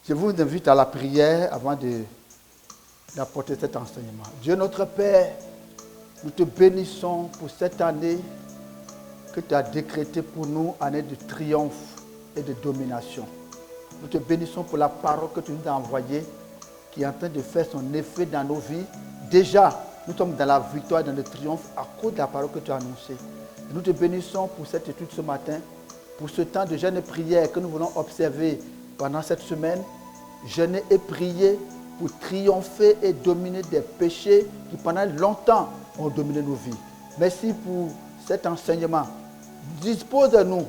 Je vous invite à la prière avant d'apporter cet enseignement. Dieu notre Père, nous te bénissons pour cette année que tu as décrétée pour nous, année de triomphe et de domination. Nous te bénissons pour la parole que tu nous as envoyée, qui est en train de faire son effet dans nos vies. Déjà, nous sommes dans la victoire, dans le triomphe à cause de la parole que tu as annoncée. Et nous te bénissons pour cette étude ce matin, pour ce temps de jeûne et prière que nous voulons observer pendant cette semaine. Jeûner et prier pour triompher et dominer des péchés qui pendant longtemps ont dominé nos vies. Merci pour cet enseignement. Dispose-nous,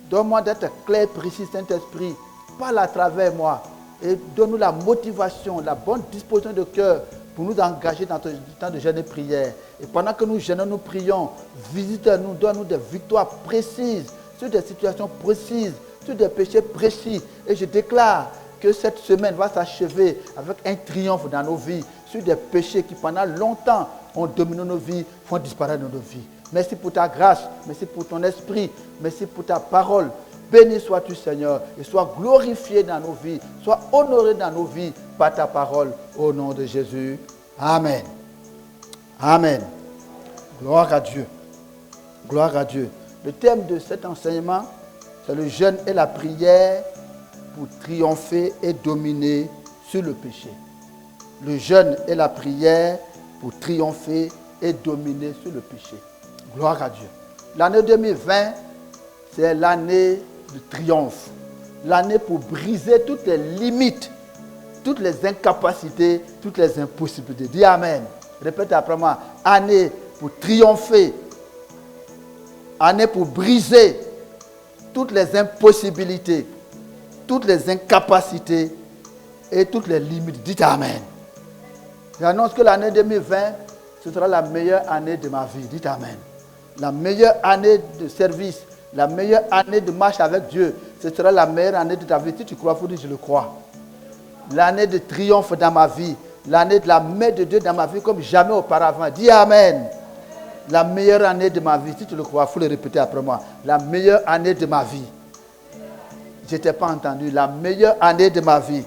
donne-moi d'être clair, précis, Saint-Esprit. Parle à travers moi et donne-nous la motivation, la bonne disposition de cœur pour nous engager dans ce temps de jeûne et prière. Et pendant que nous jeûnons, nous prions, visite-nous, donne-nous des victoires précises sur des situations précises, sur des péchés précis. Et je déclare que cette semaine va s'achever avec un triomphe dans nos vies sur des péchés qui pendant longtemps ont dominé nos vies, font disparaître nos vies. Merci pour ta grâce, merci pour ton esprit, merci pour ta parole. Béni sois-tu Seigneur et sois glorifié dans nos vies, sois honoré dans nos vies par ta parole au nom de Jésus. Amen. Amen. Gloire à Dieu. Gloire à Dieu. Le thème de cet enseignement, c'est le jeûne et la prière pour triompher et dominer sur le péché. Le jeûne et la prière pour triompher et dominer sur le péché. Gloire à Dieu. L'année 2020, c'est l'année de triomphe. L'année pour briser toutes les limites, toutes les incapacités, toutes les impossibilités. Dis Amen. Répète après moi. Année pour triompher. Année pour briser toutes les impossibilités, toutes les incapacités et toutes les limites. Dites Amen. J'annonce que l'année 2020, ce sera la meilleure année de ma vie. Dites Amen. La meilleure année de service, la meilleure année de marche avec Dieu, ce sera la meilleure année de ta vie. Si tu crois, il faut dire je le crois. L'année de triomphe dans ma vie, l'année de la main de Dieu dans ma vie comme jamais auparavant. Dis Amen. La meilleure année de ma vie, si tu le crois, il faut le répéter après moi. La meilleure année de ma vie. Je ne t'ai pas entendu. La meilleure année de ma vie.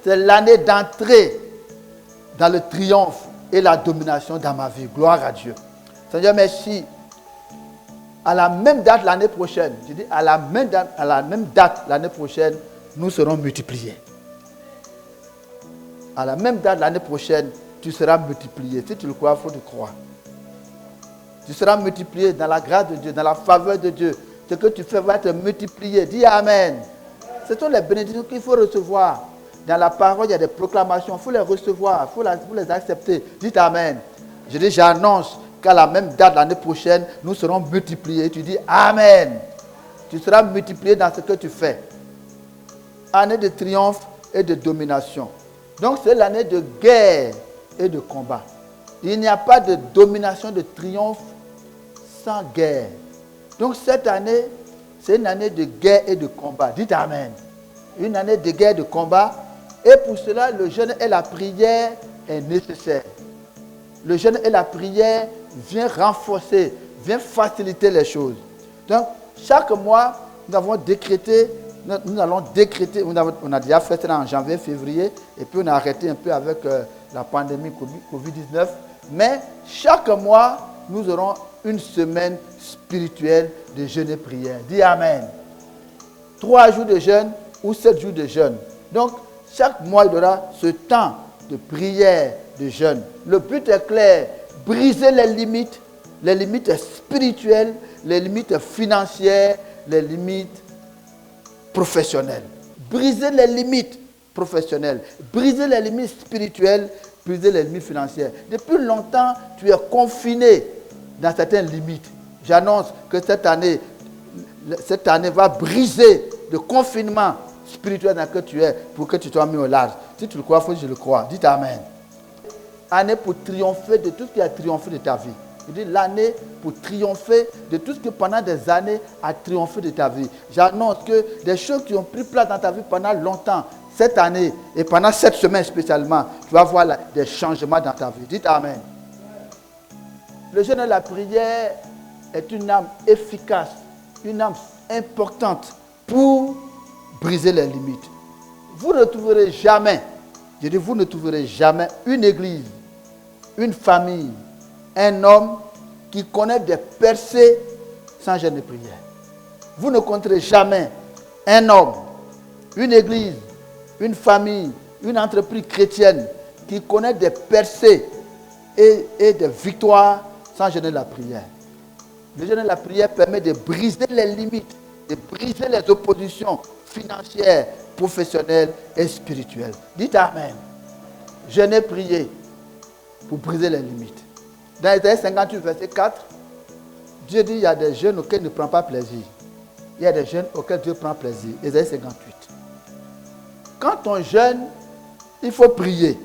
C'est l'année d'entrer dans le triomphe et la domination dans ma vie. Gloire à Dieu. Seigneur, merci. À la même date l'année prochaine, je dis à la même date l'année prochaine, nous serons multipliés. À la même date l'année prochaine, tu seras multiplié. Si tu le crois, il faut le croire. Tu seras multiplié dans la grâce de Dieu, dans la faveur de Dieu. Ce que tu fais va être multiplié. Dis Amen. Ce sont les bénédictions qu'il faut recevoir. Dans la parole, il y a des proclamations. Il faut les recevoir, il faut les accepter. Dites Amen. Je dis, j'annonce qu'à la même date l'année prochaine, nous serons multipliés. Tu dis Amen. Tu seras multiplié dans ce que tu fais. Année de triomphe et de domination. Donc c'est l'année de guerre et de combat. Il n'y a pas de domination, de triomphe sans guerre. Donc cette année, c'est une année de guerre et de combat. Dites Amen. Une année de guerre et de combat. Et pour cela, le jeûne et la prière est nécessaire. Le jeûne et la prière viennent renforcer, viennent faciliter les choses. Donc, chaque mois, nous allons décréter, on a déjà fait ça en janvier, février, et puis on a arrêté un peu avec la pandémie Covid-19. Mais chaque mois, nous aurons une semaine spirituelle de jeûne et prière. Dis Amen. 3 jours de jeûne ou 7 jours de jeûne. Donc, chaque mois, il y aura ce temps de prière, de jeûne. Le but est clair, briser les limites spirituelles, les limites financières, les limites professionnelles. Briser les limites professionnelles, briser les limites spirituelles, briser les limites financières. Depuis longtemps, tu es confiné dans certaines limites. J'annonce que cette année va briser le confinement spirituel dans lequel tu es pour que tu sois mis au large. Si tu le crois, il faut que je le crois. Dites Amen. Année pour triompher de tout ce qui a triomphé de ta vie. Je dis l'année pour triompher de tout ce qui pendant des années a triomphé de ta vie. J'annonce que des choses qui ont pris place dans ta vie pendant longtemps, cette année et pendant cette semaine spécialement, tu vas voir des changements dans ta vie. Dites Amen. Le jeûne et la prière est une arme efficace, une arme importante pour briser les limites. vous ne trouverez jamais, je dis vous ne trouverez jamais une église, une famille, un homme qui connaît des percées sans jeûne et prière. Vous ne compterez jamais un homme, une église, une famille, une entreprise chrétienne qui connaît des percées et des victoires sans jeûner la prière. Le jeûne et la prière permet de briser les limites, de briser les oppositions financières, professionnelles et spirituelles. Dites Amen. Jeûner, prier pour briser les limites. Dans Isaïe 58, verset 4, Dieu dit qu'il y a des jeûnes auxquels il ne prend pas plaisir. Il y a des jeûnes auxquels Dieu prend plaisir. Isaïe 58. Quand on jeûne, il faut prier.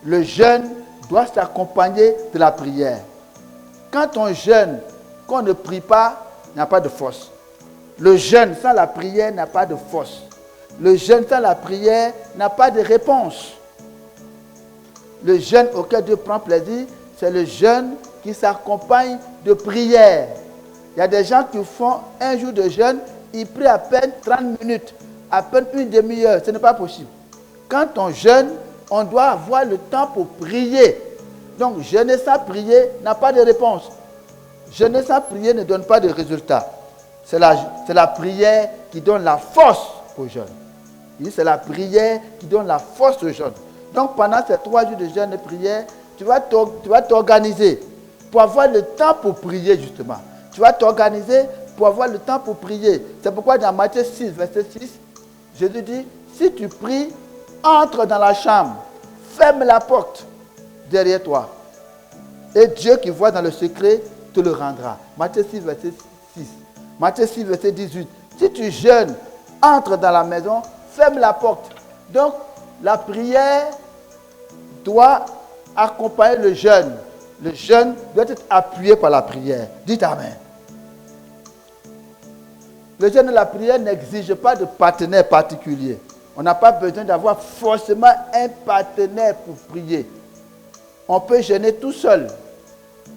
Le jeûne doit s'accompagner de la prière. Quand on jeûne, qu'on ne prie pas, il n'y a pas de force. Le jeûne sans la prière n'a pas de force. Le jeûne sans la prière n'a pas de réponse. Le jeûne auquel Dieu prend plaisir, c'est le jeûne qui s'accompagne de prière. Il y a des gens qui font un jour de jeûne, ils prient à peine 30 minutes, à peine une demi-heure. Ce n'est pas possible. Quand on jeûne, on doit avoir le temps pour prier. Donc, jeûner sans prier n'a pas de réponse. Jeûner sans prier ne donne pas de résultat. C'est la prière qui donne la force au jeûne. C'est la prière qui donne la force au jeûne. Donc, pendant ces 3 jours de jeûne et prière, tu vas t'organiser pour avoir le temps pour prier, justement. Tu vas t'organiser pour avoir le temps pour prier. C'est pourquoi dans Matthieu 6, verset 6, Jésus dit, si tu pries, entre dans la chambre, ferme la porte derrière toi. Et Dieu qui voit dans le secret te le rendra. Matthieu 6, verset 6. Matthieu 6, verset 18. Si tu jeûnes, entre dans la maison, ferme la porte. Donc, la prière doit accompagner le jeûne. Le jeûne doit être appuyé par la prière. Dites Amen. Le jeûne et la prière n'exigent pas de partenaire particulier. On n'a pas besoin d'avoir forcément un partenaire pour prier. On peut jeûner tout seul.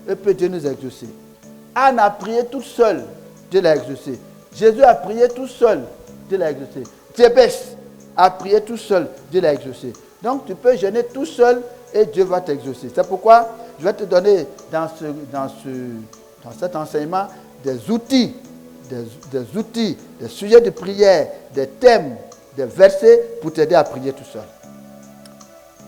Et peut Dieu nous exaucer. Anne a prié toute seule. Dieu l'a exaucé. Jésus a prié tout seul. Dieu l'a exaucé. Jabès a prié tout seul. Dieu l'a exaucé. Donc tu peux jeûner tout seul et Dieu va t'exaucer. C'est pourquoi je vais te donner dans cet enseignement des outils, des sujets de prière, des thèmes, des versets pour t'aider à prier tout seul.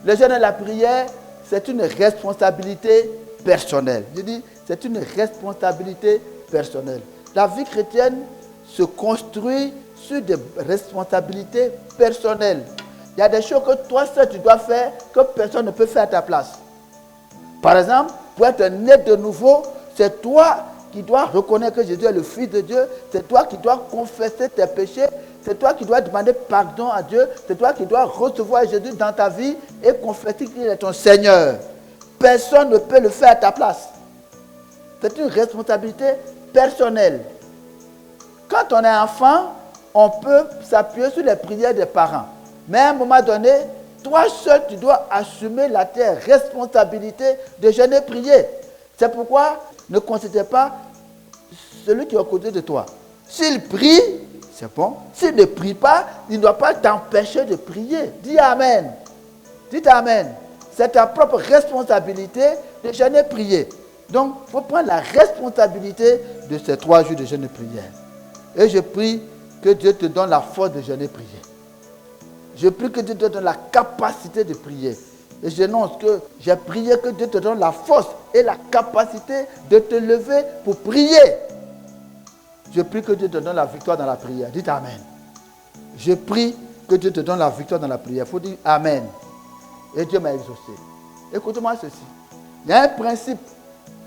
Le jeûne et la prière, c'est une responsabilité personnelle. Je dis, c'est une responsabilité personnelle. La vie chrétienne se construit sur des responsabilités personnelles. Il y a des choses que toi seul tu dois faire que personne ne peut faire à ta place. Par exemple, pour être né de nouveau, c'est toi qui dois reconnaître que Jésus est le Fils de Dieu. C'est toi qui dois confesser tes péchés. C'est toi qui dois demander pardon à Dieu. C'est toi qui dois recevoir Jésus dans ta vie et confesser qu'il est ton Seigneur. Personne ne peut le faire à ta place. C'est une responsabilité personnelle. Quand on est enfant, on peut s'appuyer sur les prières des parents. Mais à un moment donné, toi seul, tu dois assumer la responsabilité de jeûner et prier. C'est pourquoi ne considère pas celui qui est à côté de toi. S'il prie, c'est bon. S'il ne prie pas, il ne doit pas t'empêcher de prier. Dis Amen. Dites Amen. C'est ta propre responsabilité de jeûner et prier. Donc, il faut prendre la responsabilité de ces 3 jours de jeûne et prière. Et je prie que Dieu te donne la force de jeûner et prier. Je prie que Dieu te donne la capacité de prier. Et j'annonce que j'ai prié que Dieu te donne la force et la capacité de te lever pour prier. Je prie que Dieu te donne la victoire dans la prière. Dites Amen. Je prie que Dieu te donne la victoire dans la prière. Il faut dire Amen. Et Dieu m'a exaucé. Écoute-moi ceci. Il y a un principe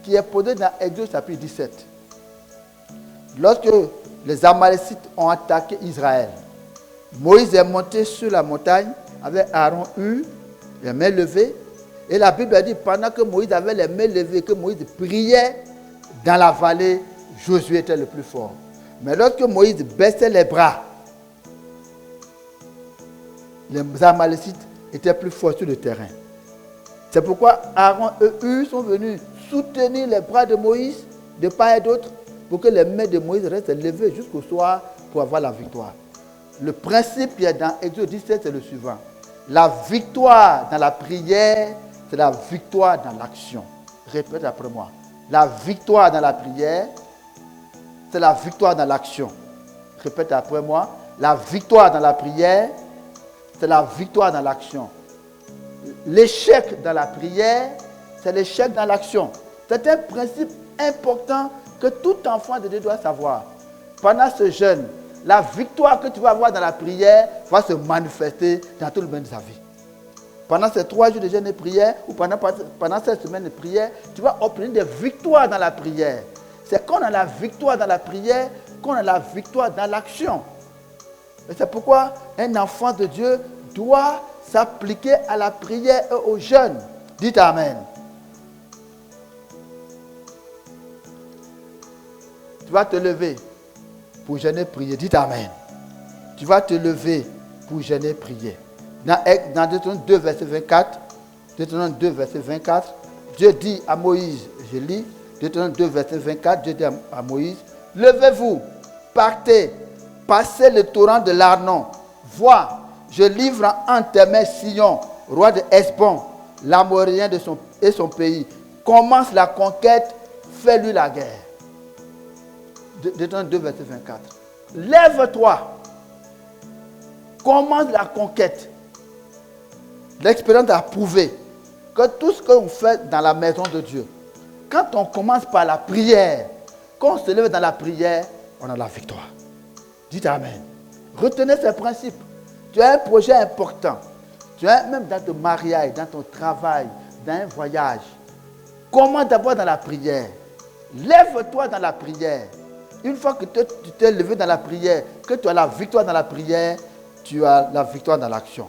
qui est posé dans Exode chapitre 17. Lorsque les Amalécites ont attaqué Israël, Moïse est monté sur la montagne avec Aaron les mains levées. Et la Bible a dit, pendant que Moïse avait les mains levées, que Moïse priait dans la vallée, Josué était le plus fort. Mais lorsque Moïse baissait les bras, les Amalécites étaient plus forts sur le terrain. C'est pourquoi Aaron et Hur sont venus soutenir les bras de Moïse de part et d'autre pour que les mains de Moïse restent levées jusqu'au soir pour avoir la victoire. Le principe qui est dans Exode 17, c'est le suivant. La victoire dans la prière, c'est la victoire dans l'action. Répète après moi. La victoire dans la prière, c'est la victoire dans l'action. Répète après moi. La victoire dans la prière, c'est la victoire dans l'action. L'échec dans la prière, c'est l'échec dans l'action. C'est un principe important que tout enfant de Dieu doit savoir. Pendant ce jeûne, la victoire que tu vas avoir dans la prière va se manifester dans tout le domaine de sa vie. Pendant ces 3 jours de jeûne et prière, ou pendant cette semaine de prière, tu vas obtenir des victoires dans la prière. C'est quand on a la victoire dans la prière, qu'on a la victoire dans l'action. Et c'est pourquoi un enfant de Dieu doit s'appliquer à la prière et au jeûne. Dites Amen. Tu vas te lever pour jeûner, prier. Dites Amen. Tu vas te lever pour jeûner, prier. Dans Deutéronome 2, verset 24, Deutéronome 2, verset 24, Dieu dit à Moïse, je lis, Deutéronome 2, verset 24, Dieu dit à Moïse, levez-vous, partez, passez le torrent de l'Arnon. Vois, je livre en tes mains Sihon, roi de Hesbon, l'Amorien et son pays. Commence la conquête, fais-lui la guerre. Deutéronome 2, verset 24. Lève-toi, commence la conquête. L'expérience a prouvé que tout ce qu'on fait dans la maison de Dieu, quand on commence par la prière, quand on se lève dans la prière, on a la victoire. Dites Amen. Retenez ces principes. Tu as un projet important. Tu as même dans ton mariage, dans ton travail, dans un voyage. Commence d'abord dans la prière. Lève-toi dans la prière. Une fois que tu t'es levé dans la prière, que tu as la victoire dans la prière, tu as la victoire dans l'action.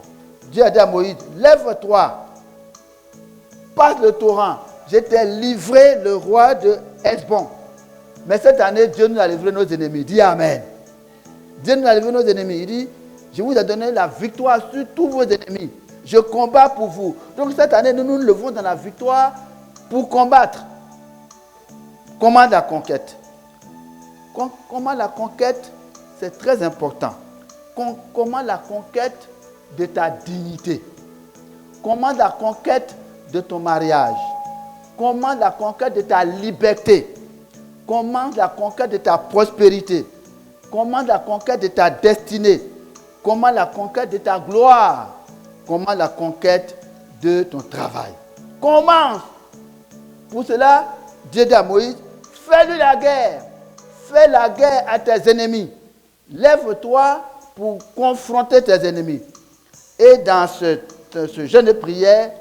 Dieu a dit à Moïse, lève-toi, passe le torrent. Je t'ai livré le roi de Hesbon. Mais cette année, Dieu nous a livré nos ennemis. Dis Amen. Dieu nous a livré nos ennemis. Il dit, je vous ai donné la victoire sur tous vos ennemis. Je combats pour vous. Donc cette année, nous nous levons dans la victoire pour combattre. Comment la conquête? Comment la conquête, c'est très important. Comment la conquête de ta dignité? Comment la conquête de ton mariage? Comment la conquête de ta liberté? Comment la conquête de ta prospérité? Comment la conquête de ta destinée? Comment la conquête de ta gloire? Comment la conquête de ton travail? Commence. Pour cela, Dieu dit à Moïse, fais-lui la guerre. Fais la guerre à tes ennemis. Lève-toi pour confronter tes ennemis. Et dans ce jeûne de prière,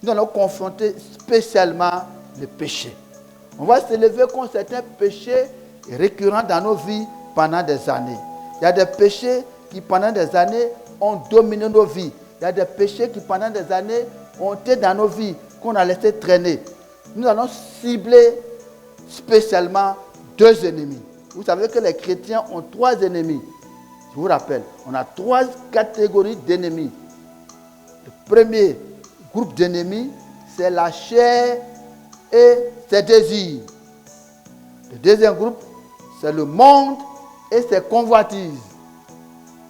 nous allons confronter spécialement le péché. On va se lever contre certains péchés récurrents dans nos vies pendant des années. Il y a des péchés qui pendant des années ont dominé nos vies. Il y a des péchés qui pendant des années ont été dans nos vies, qu'on a laissé traîner. Nous allons cibler spécialement 2 ennemis. Vous savez que les chrétiens ont 3 ennemis. Je vous rappelle, on a 3 catégories d'ennemis. Le premier groupe d'ennemis, c'est la chair et ses désirs. Le deuxième groupe, c'est le monde et ses convoitises.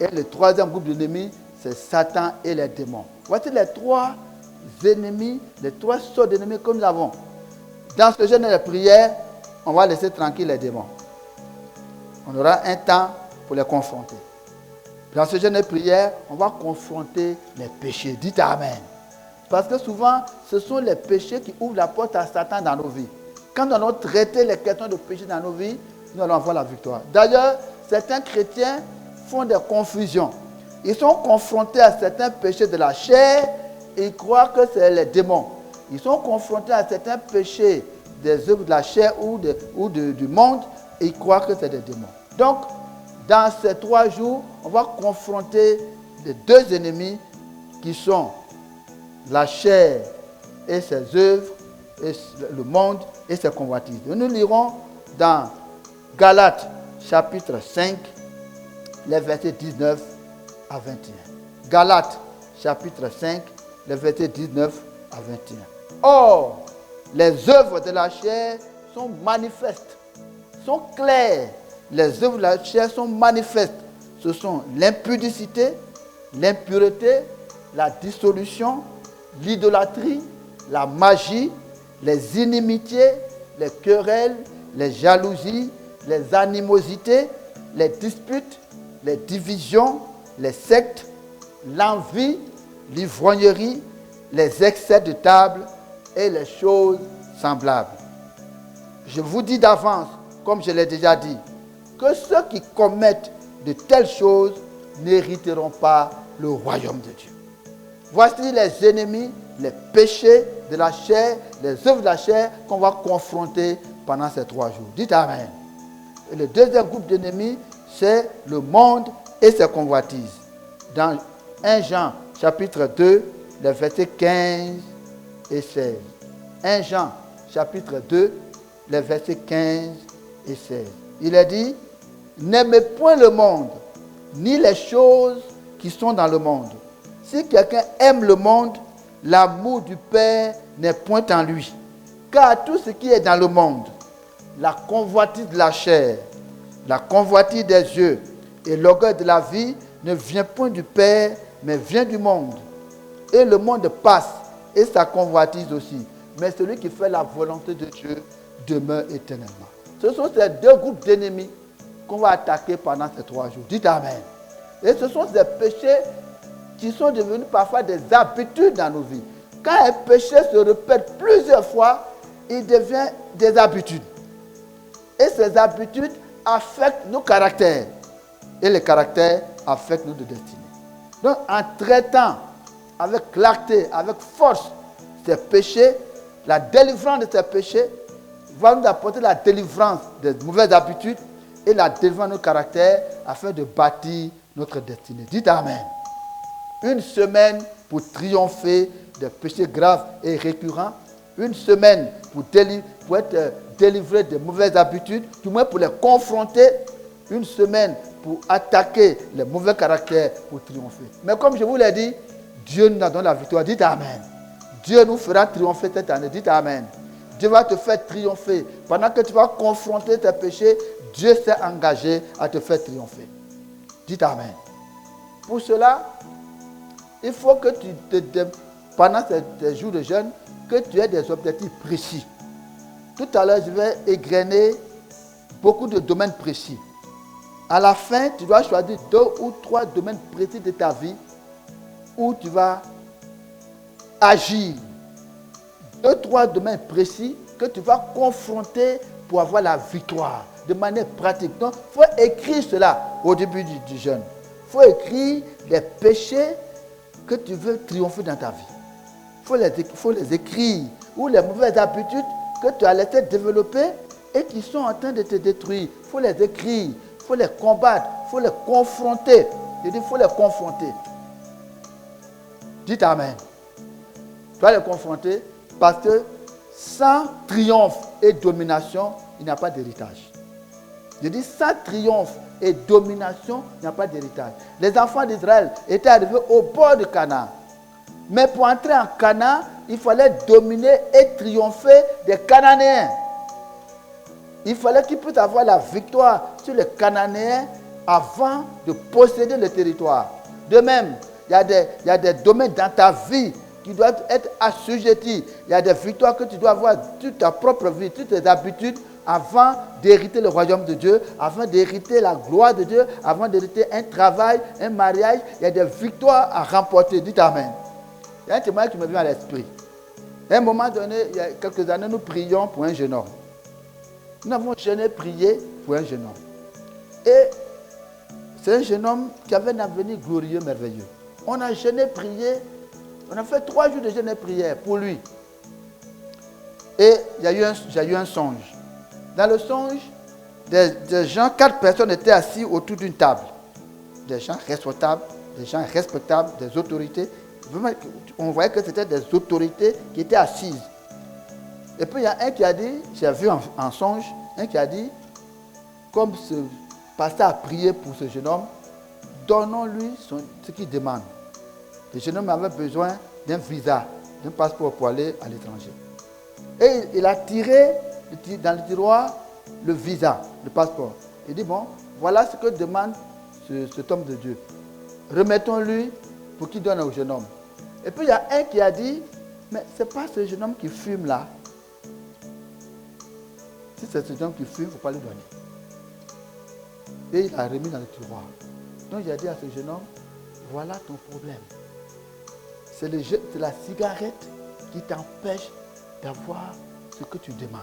Et le troisième groupe d'ennemis, c'est Satan et les démons. Voici les 3 ennemis, les 3 sortes d'ennemis que nous avons. Dans ce jeûne de prière, on va laisser tranquille les démons. On aura un temps pour les confronter. Dans ce jeûne de prière, on va confronter les péchés. Dites Amen. Parce que souvent, ce sont les péchés qui ouvrent la porte à Satan dans nos vies. Quand nous allons traiter les questions de péché dans nos vies, nous allons avoir la victoire. D'ailleurs, certains chrétiens font des confusions. Ils sont confrontés à certains péchés de la chair et ils croient que c'est les démons. Ils sont confrontés à certains péchés des œuvres de la chair ou du monde et ils croient que c'est des démons. Donc, dans ces 3 jours, on va confronter les 2 ennemis qui sont la chair et ses œuvres, et le monde et ses convoitises. Nous lirons dans Galates chapitre 5, les versets 19 à 21. Galates chapitre 5, les versets 19 à 21. Or, les œuvres de la chair sont manifestes, sont claires. Les œuvres de la chair sont manifestes, ce sont l'impudicité, l'impureté, la dissolution, l'idolâtrie, la magie, les inimitiés, les querelles, les jalousies, les animosités, les disputes, les divisions, les sectes, l'envie, l'ivrognerie, les excès de table et les choses semblables. Je vous dis d'avance, comme je l'ai déjà dit, que ceux qui commettent de telles choses n'hériteront pas le royaume de Dieu. Voici les ennemis, les péchés de la chair, les œuvres de la chair qu'on va confronter pendant ces 3 jours. Dites Amen. Et le deuxième groupe d'ennemis, c'est le monde et ses convoitises. Dans 1 Jean chapitre 2, les versets 15 et 16. 1 Jean chapitre 2, les versets 15 et 16. Il est dit, n'aimez point le monde, ni les choses qui sont dans le monde. Si quelqu'un aime le monde, l'amour du Père n'est point en lui. Car tout ce qui est dans le monde, la convoitise de la chair, la convoitise des yeux et l'orgueil de la vie ne vient point du Père, mais vient du monde. Et le monde passe, et sa convoitise aussi. Mais celui qui fait la volonté de Dieu demeure éternellement. Ce sont ces 2 groupes d'ennemis qu'on va attaquer pendant ces 3 jours. Dites Amen. Et ce sont ces péchés qui sont devenus parfois des habitudes dans nos vies. Quand un péché se répète plusieurs fois, il devient des habitudes. Et ces habitudes affectent nos caractères. Et les caractères affectent notre destinée. Donc, en traitant avec clarté, avec force, ces péchés, la délivrance de ces péchés va nous apporter la délivrance des mauvaises habitudes et la délivrance de nos caractères afin de bâtir notre destinée. Dites Amen. Une semaine pour triompher des péchés graves et récurrents. Une semaine pour être délivré des mauvaises habitudes, du moins pour les confronter. Une semaine pour attaquer les mauvais caractères pour triompher. Mais comme je vous l'ai dit, Dieu nous donne la victoire. Dites Amen. Dieu nous fera triompher cette année. Dites Amen. Dieu va te faire triompher. Pendant que tu vas confronter tes péchés, Dieu s'est engagé à te faire triompher. Dites Amen. Pour cela, il faut que pendant ces jours de jeûne, que tu aies des objectifs précis. Tout à l'heure, je vais égrener beaucoup de domaines précis. À la fin, tu dois choisir 2 ou 3 domaines précis de ta vie où tu vas agir. 2 ou 3 domaines précis que tu vas confronter pour avoir la victoire de manière pratique. Donc, il faut écrire cela au début du jeûne. Il faut écrire les péchés que tu veux triompher dans ta vie. Il faut les écrire. Ou les mauvaises habitudes que tu as laissé développer et qui sont en train de te détruire. Il faut les écrire. Il faut les combattre. Il faut les confronter. Je dis, il faut les confronter. Dites Amen. Tu vas les confronter parce que sans triomphe et domination, il n'y a pas d'héritage. Je dis, sans triomphe et domination, il n'y a pas d'héritage. Les enfants d'Israël étaient arrivés au bord de Canaan. Mais pour entrer en Canaan, il fallait dominer et triompher des Cananéens. Il fallait qu'ils puissent avoir la victoire sur les Cananéens avant de posséder le territoire. De même, il y a des domaines dans ta vie qui doivent être assujettis. Il y a des victoires que tu dois avoir sur ta propre vie, sur tes habitudes, avant d'hériter le royaume de Dieu, avant d'hériter la gloire de Dieu, avant d'hériter un travail, un mariage. Il y a des victoires à remporter. Dites Amen. Il y a un témoignage qui me vient à l'esprit. À un moment donné, il y a quelques années, nous prions pour un jeune homme. Nous avons jeûné, prié pour un jeune homme. Et c'est un jeune homme qui avait un avenir glorieux, merveilleux. On a jeûné, prié. On a fait 3 jours de jeûne et prière pour lui. Et j'ai eu un songe. Dans le songe, des gens, 4 personnes étaient assis autour d'une table. Des gens respectables, des autorités. On voyait que c'était des autorités qui étaient assises. Et puis il y a un qui a dit, j'ai vu en songe, un qui a dit, comme ce pasteur a prié pour ce jeune homme, donnons-lui ce qu'il demande. Le jeune homme avait besoin d'un visa, d'un passeport pour aller à l'étranger. Et il a tiré dans le tiroir le visa, le passeport. Il dit, bon, voilà ce que demande cet homme de Dieu. Remettons-lui pour qu'il donne au jeune homme. Et puis il y a un qui a dit, mais ce n'est pas ce jeune homme qui fume là. Si c'est ce jeune homme qui fume, il ne faut pas lui donner. Et il a remis dans le tiroir. Donc il a dit à ce jeune homme, voilà ton problème. C'est la cigarette qui t'empêche d'avoir ce que tu demandes.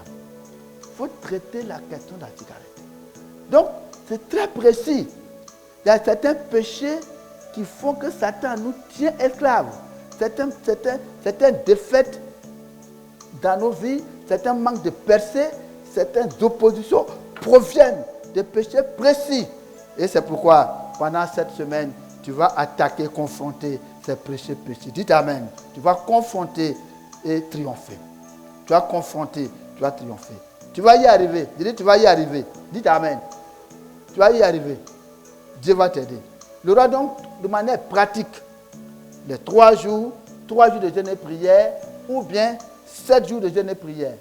Il faut traiter la question de la cigarette. Donc, c'est très précis. Il y a certains péchés qui font que Satan nous tient esclaves. Certaines défaites dans nos vies, certains manques de percées, certaines oppositions proviennent de péchés précis. Et c'est pourquoi, pendant cette semaine, tu vas attaquer, confronter ces péchés précis. Dites Amen. Tu vas confronter et triompher. Tu vas confronter, tu vas triompher. Tu vas y arriver. Dis, tu vas y arriver. Dites Amen. Tu vas y arriver. Dieu va t'aider. Il y aura donc de manière pratique les 3 jours de jeûne et prière, ou bien 7 jours de jeûne et prière.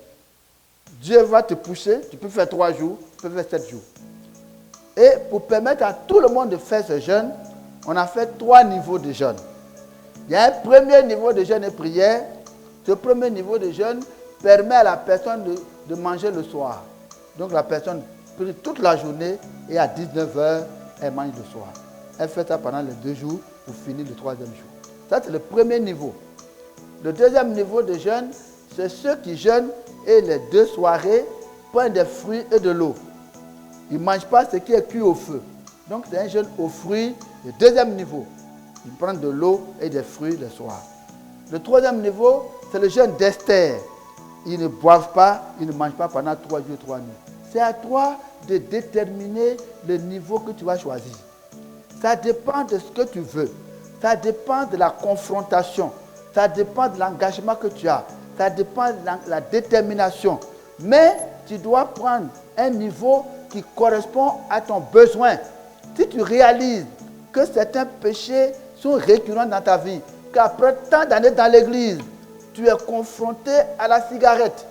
Dieu va te pousser. Tu peux faire 3 jours, tu peux faire 7 jours. Et pour permettre à tout le monde de faire ce jeûne, on a fait 3 niveaux de jeûne. Il y a un premier niveau de jeûne et prière. Ce premier niveau de jeûne permet à la personne de manger le soir. Donc la personne prie toute la journée et à 19h, elle mange le soir. Elle fait ça pendant les 2 jours pour finir le 3e jour. Ça, c'est le premier niveau. Le deuxième niveau de jeûne, c'est ceux qui jeûnent et les 2 soirées prennent des fruits et de l'eau. Ils ne mangent pas ce qui est cuit au feu. Donc c'est un jeûne aux fruits, le deuxième niveau. Ils prennent de l'eau et des fruits le soir. Le 3e niveau, c'est le jeûne d'Esther. Ils ne boivent pas, ils ne mangent pas pendant 3 jours, 3 nuits. C'est à toi de déterminer le niveau que tu vas choisir. Ça dépend de ce que tu veux. Ça dépend de la confrontation. Ça dépend de l'engagement que tu as. Ça dépend de la détermination. Mais tu dois prendre un niveau qui correspond à ton besoin. Si tu réalises que certains péchés sont récurrents dans ta vie, qu'après tant d'années dans l'église, tu es confronté à la cigarette,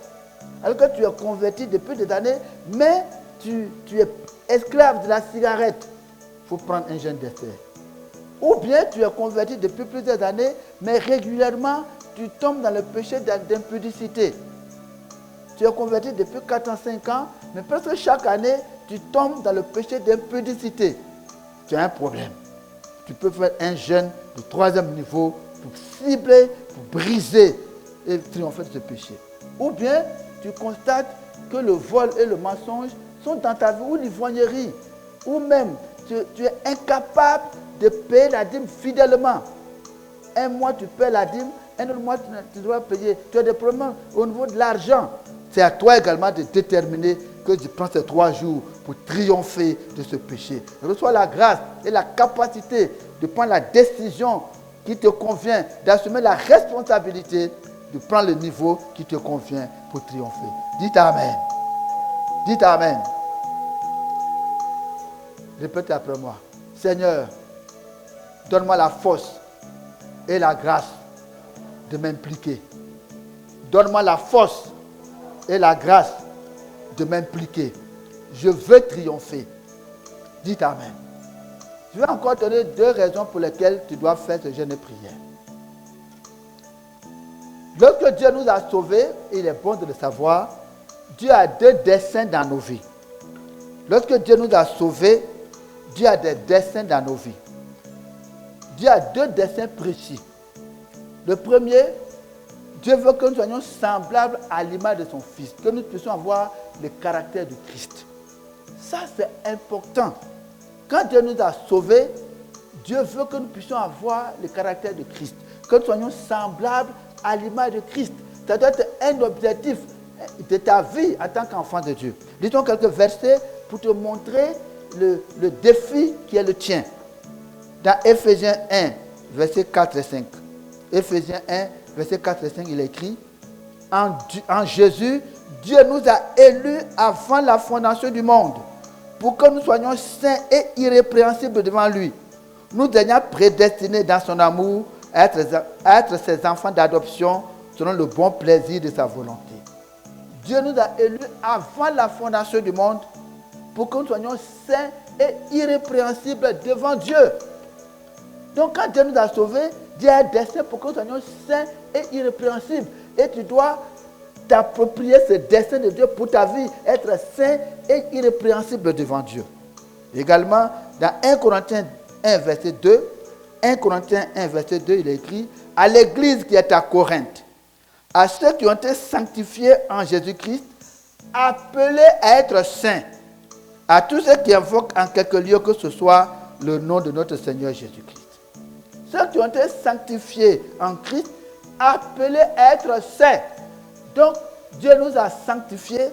alors que tu es converti depuis des années, mais tu es esclave de la cigarette, il faut prendre un jeûne d'Esther. Ou bien tu es converti depuis plusieurs années, mais régulièrement, tu tombes dans le péché d'impudicité. Tu es converti depuis 4 ans, 5 ans, mais presque chaque année, tu tombes dans le péché d'impudicité. Tu as un problème. Tu peux faire un jeûne de 3e niveau pour cibler, pour briser et triompher de ce péché. Ou bien tu constates que le vol et le mensonge sont dans ta vie, ou l'ivrognerie, ou même tu es incapable de payer la dîme fidèlement. Un mois tu paies la dîme, un autre mois tu dois payer. Tu as des problèmes au niveau de l'argent. C'est à toi également de déterminer que tu prends ces 3 jours pour triompher de ce péché. Reçois la grâce et la capacité de prendre la décision qui te convient, d'assumer la responsabilité de prendre le niveau qui te convient pour triompher. Dites Amen. Dites Amen. Répétez après moi. Seigneur, donne-moi la force et la grâce de m'impliquer. Donne-moi la force et la grâce de m'impliquer. Je veux triompher. Dites Amen. Je vais encore te donner 2 raisons pour lesquelles tu dois faire ce jeûne et prière. Lorsque Dieu nous a sauvés, il est bon de le savoir, Dieu a 2 desseins dans nos vies. Lorsque Dieu nous a sauvés, Dieu a des desseins dans nos vies. Dieu a 2 desseins précis. Le premier, Dieu veut que nous soyons semblables à l'image de son Fils, que nous puissions avoir le caractère du Christ. Ça, c'est important. Quand Dieu nous a sauvés, Dieu veut que nous puissions avoir le caractère de Christ, que nous soyons semblables à l'image de Christ. Ça doit être un objectif de ta vie en tant qu'enfant de Dieu. Lisons quelques versets pour te montrer le défi qui est le tien. Dans Éphésiens 1, versets 4 et 5. Éphésiens 1, versets 4 et 5, il est écrit, en Jésus, Dieu nous a élus avant la fondation du monde, pour que nous soyons saints et irrépréhensibles devant lui. Nous ayant prédestinés dans son amour à être ses enfants d'adoption selon le bon plaisir de sa volonté. Dieu nous a élus avant la fondation du monde pour que nous soyons saints et irrépréhensibles devant Dieu. Donc quand Dieu nous a sauvés, Dieu a un dessein pour que nous soyons saints et irrépréhensibles. Et tu dois t'approprier ce dessein de Dieu pour ta vie, être saint et irrépréhensible devant Dieu. Également, dans 1 Corinthiens 1, verset 2, 1 Corinthiens 1, verset 2, il est écrit, à l'église qui est à Corinthe, à ceux qui ont été sanctifiés en Jésus-Christ, appelés à être saints, à tous ceux qui invoquent en quelque lieu que ce soit le nom de notre Seigneur Jésus-Christ. Ceux qui ont été sanctifiés en Christ, appelés à être saints. Donc, Dieu nous a sanctifiés,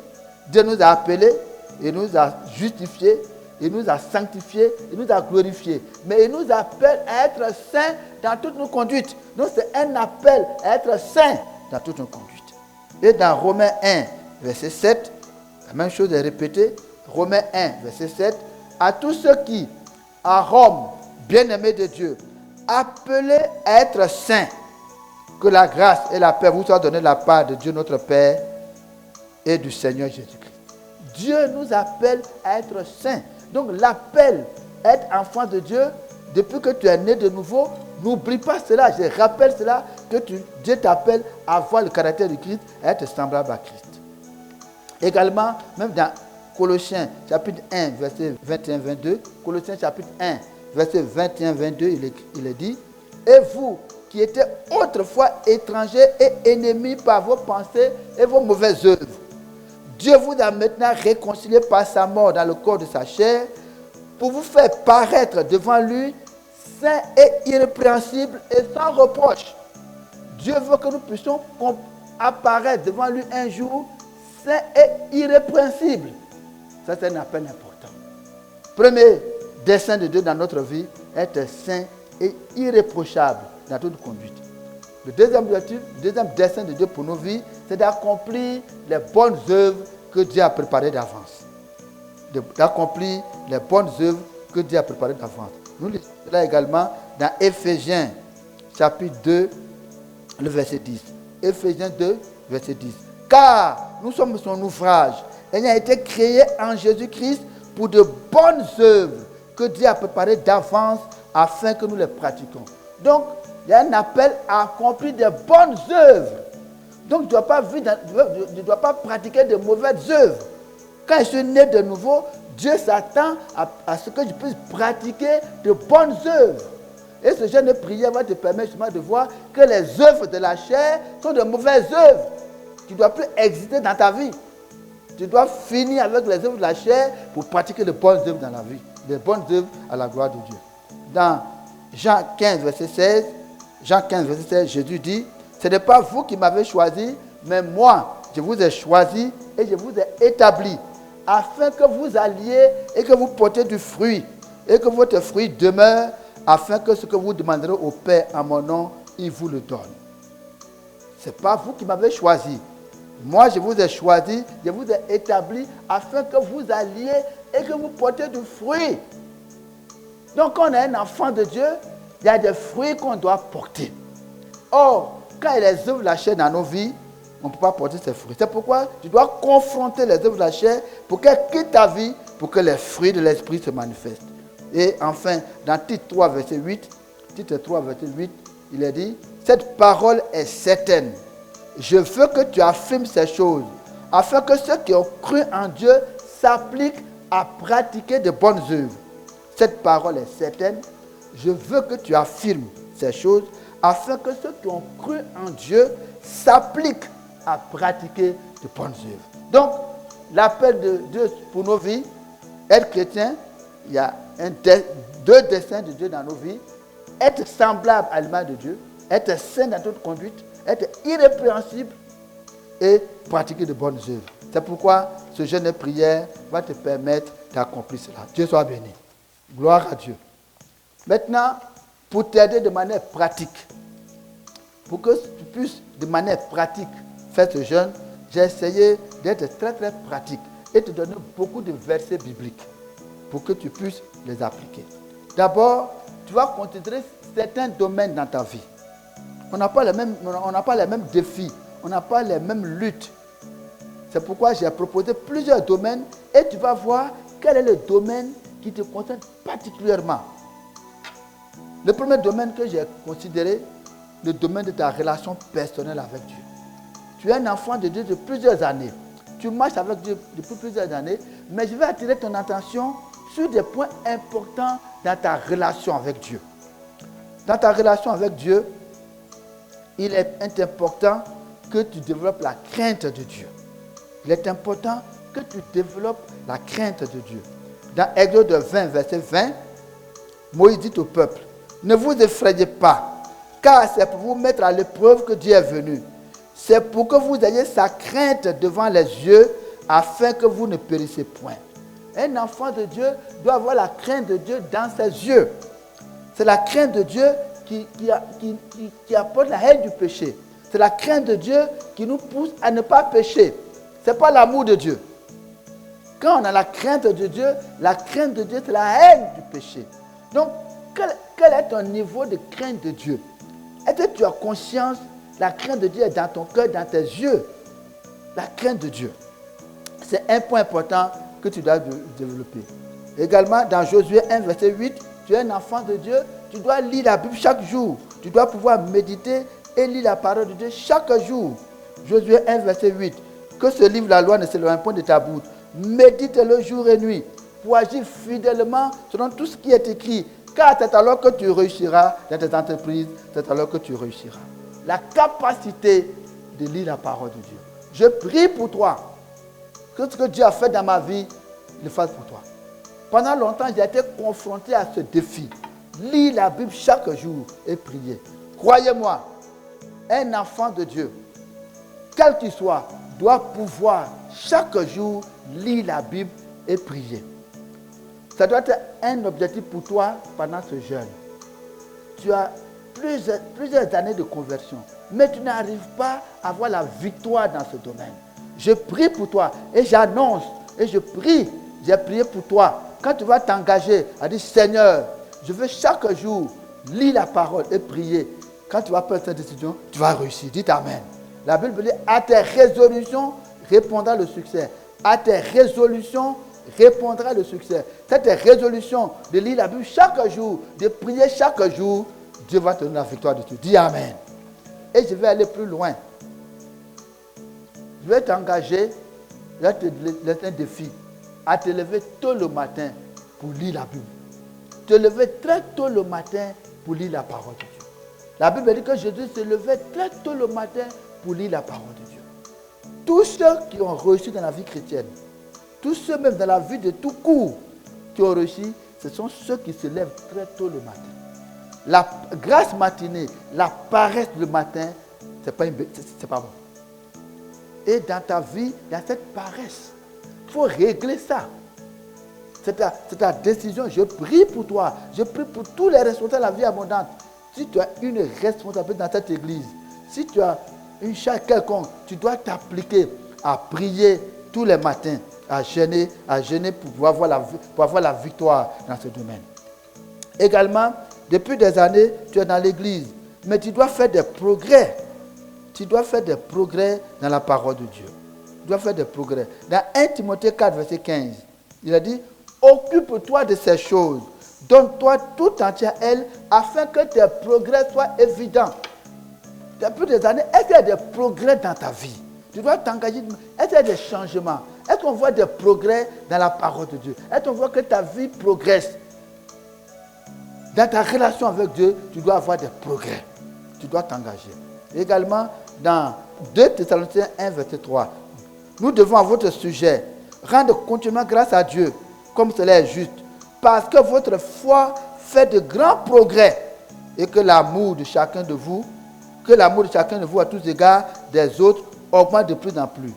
Dieu nous a appelés, il nous a justifiés, il nous a sanctifiés, il nous a glorifiés. Mais il nous appelle à être saints dans toutes nos conduites. Donc, c'est un appel à être saints dans toutes nos conduites. Et dans Romains 1, verset 7, la même chose est répétée. Romains 1, verset 7, à tous ceux qui, à Rome, bien-aimés de Dieu, appelés à être saints, que la grâce et la paix vous soient données de la part de Dieu notre Père et du Seigneur Jésus-Christ. Dieu nous appelle à être saints. Donc l'appel à être enfant de Dieu, depuis que tu es né de nouveau, n'oublie pas cela. Je rappelle cela, que Dieu t'appelle à voir le caractère de Christ, à être semblable à Christ. Également, même dans Colossiens chapitre 1, verset 21-22, Colossiens chapitre 1, verset 21-22, il est dit, et vous qui étiez autrefois étrangers et ennemis par vos pensées et vos mauvaises œuvres, Dieu vous a maintenant réconcilié par sa mort dans le corps de sa chair pour vous faire paraître devant lui saints et irrépréhensibles et sans reproche. Dieu veut que nous puissions apparaître devant lui un jour saints et irrépréhensibles. Ça, c'est un appel important. Premier dessein de Dieu dans notre vie, être saint et irréprochable dans toute conduite. Le deuxième dessein de Dieu pour nos vies, c'est d'accomplir les bonnes œuvres que Dieu a préparées d'avance. D'accomplir les bonnes œuvres que Dieu a préparées d'avance. Nous lisons cela également dans Éphésiens chapitre 2, le verset 10. Éphésiens 2, verset 10. Car nous sommes son ouvrage, ayant été créés en Jésus-Christ pour de bonnes œuvres que Dieu a préparées d'avance afin que nous les pratiquions. Donc, il y a un appel à accomplir de bonnes œuvres. Donc, tu ne dois pas pratiquer de mauvaises œuvres. Quand je suis né de nouveau, Dieu s'attend à ce que je puisse pratiquer de bonnes œuvres. Et ce jeûne de prière va te permettre justement de voir que les œuvres de la chair sont de mauvaises œuvres. Tu ne dois plus exister dans ta vie. Tu dois finir avec les œuvres de la chair pour pratiquer de bonnes œuvres dans la vie. De bonnes œuvres à la gloire de Dieu. Dans Jean 15, verset 16, Jésus dit, ce n'est pas vous qui m'avez choisi, mais moi, je vous ai choisi et je vous ai établi, afin que vous alliez et que vous portiez du fruit, et que votre fruit demeure, afin que ce que vous demanderez au Père en mon nom, il vous le donne. Ce n'est pas vous qui m'avez choisi. Moi, je vous ai choisi, je vous ai établi, afin que vous alliez et que vous portiez du fruit. Donc, quand on est un enfant de Dieu, il y a des fruits qu'on doit porter. Or, quand il y a les œuvres de la chair dans nos vies, on ne peut pas porter ces fruits. C'est pourquoi tu dois confronter les œuvres de la chair pour qu'elles quittent ta vie, pour que les fruits de l'esprit se manifestent. Et enfin, dans Tite 3, verset 8, il est dit, cette parole est certaine. Je veux que tu affirmes ces choses, afin que ceux qui ont cru en Dieu s'appliquent à pratiquer de bonnes œuvres. Cette parole est certaine. Je veux que tu affirmes ces choses, afin que ceux qui ont cru en Dieu s'appliquent à pratiquer de bonnes œuvres. Donc, l'appel de Dieu pour nos vies, être chrétien, il y a deux desseins de Dieu dans nos vies. Être semblable à l'image de Dieu, être saint dans toute conduite, être irrépréhensible et pratiquer de bonnes œuvres. C'est pourquoi ce jeûne de prière va te permettre d'accomplir cela. Dieu soit béni. Gloire à Dieu. Maintenant, pour t'aider de manière pratique, pour que tu puisses de manière pratique faire ce jeûne, j'ai essayé d'être très très pratique et te donner beaucoup de versets bibliques pour que tu puisses les appliquer. D'abord, tu vas considérer certains domaines dans ta vie. On n'a pas les mêmes défis, on n'a pas les mêmes luttes. C'est pourquoi j'ai proposé plusieurs domaines et tu vas voir quel est le domaine qui te concerne particulièrement? Le premier domaine que j'ai considéré, le domaine de ta relation personnelle avec Dieu. Tu es un enfant de Dieu depuis plusieurs années. Tu marches avec Dieu depuis plusieurs années, mais je vais attirer ton attention sur des points importants dans ta relation avec Dieu. Dans ta relation avec Dieu, il est important que tu développes la crainte de Dieu. Il est important que tu développes la crainte de Dieu. Dans Exode 20, verset 20, Moïse dit au peuple, ne vous effrayez pas, car c'est pour vous mettre à l'épreuve que Dieu est venu. C'est pour que vous ayez sa crainte devant les yeux, afin que vous ne périssez point. Un enfant de Dieu doit avoir la crainte de Dieu dans ses yeux. C'est la crainte de Dieu qui apporte la haine du péché. C'est la crainte de Dieu qui nous pousse à ne pas pécher. Ce n'est pas l'amour de Dieu. Quand on a la crainte de Dieu, c'est la haine du péché. Donc, quel est ton niveau de crainte de Dieu? Est-ce que tu as conscience, la crainte de Dieu est dans ton cœur, dans tes yeux? La crainte de Dieu. C'est un point important que tu dois développer. Également, dans Josué 1, verset 8, tu es un enfant de Dieu, tu dois lire la Bible chaque jour. Tu dois pouvoir méditer et lire la parole de Dieu chaque jour. Josué 1, verset 8. Que ce livre, la loi, ne s'éloigne point de ta bouche. Médite-le jour et nuit pour agir fidèlement selon tout ce qui est écrit. Car c'est alors que tu réussiras dans tes entreprises, c'est alors que tu réussiras. La capacité de lire la parole de Dieu. Je prie pour toi que ce que Dieu a fait dans ma vie, il le fasse pour toi. Pendant longtemps, j'ai été confronté à ce défi. Lire la Bible chaque jour et prier. Croyez-moi, un enfant de Dieu, quel qu'il soit, doit pouvoir chaque jour lire la Bible et prier. Ça doit être un objectif pour toi pendant ce jeûne. Tu as plusieurs années de conversion, mais tu n'arrives pas à avoir la victoire dans ce domaine. Je prie pour toi et j'annonce et je prie, j'ai prié pour toi. Quand tu vas t'engager à dire Seigneur, je veux chaque jour lire la parole et prier. Quand tu vas prendre cette décision, tu vas réussir. Dites Amen. La Bible dit à tes résolutions répondra le succès. À tes résolutions répondra le succès. Cette résolution de lire la Bible chaque jour, de prier chaque jour, Dieu va te donner la victoire de Dieu. Dis Amen. Et je vais aller plus loin. Je vais t'engager, je vais te laisser un défi, à te lever tôt le matin pour lire la Bible. Te lever très tôt le matin pour lire la parole de Dieu. La Bible dit que Jésus se levait très tôt le matin pour lire la parole de Dieu. Tous ceux qui ont réussi dans la vie chrétienne, tous ceux même dans la vie de tout court qui ont réussi, ce sont ceux qui se lèvent très tôt le matin. La grâce matinée, la paresse le matin, c'est pas bon. Et dans ta vie, il y a cette paresse. Il faut régler ça. C'est ta décision. Je prie pour toi. Je prie pour tous les responsables de la vie abondante. Si tu as une responsabilité dans cette église, si tu as une charge quelconque, tu dois t'appliquer à prier tous les matins, à jeûner pour avoir la victoire dans ce domaine. Également, depuis des années, tu es dans l'église, mais tu dois faire des progrès. Tu dois faire des progrès dans la parole de Dieu. Tu dois faire des progrès. Dans 1 Timothée 4, verset 15, il a dit, occupe-toi de ces choses, donne-toi tout entier à elles, afin que tes progrès soient évidents. Depuis des années, est-ce qu'il y a des progrès dans ta vie? Tu dois t'engager. Est-ce qu'il y a des changements? Est-ce qu'on voit des progrès dans la parole de Dieu? Est-ce qu'on voit que ta vie progresse? Dans ta relation avec Dieu, tu dois avoir des progrès. Tu dois t'engager. Également, dans 2 Thessaloniciens 1, verset 3, nous devons à votre sujet rendre continuellement grâce à Dieu, comme cela est juste, parce que votre foi fait de grands progrès et que l'amour de chacun de vous à tous égards des autres augmente de plus en plus.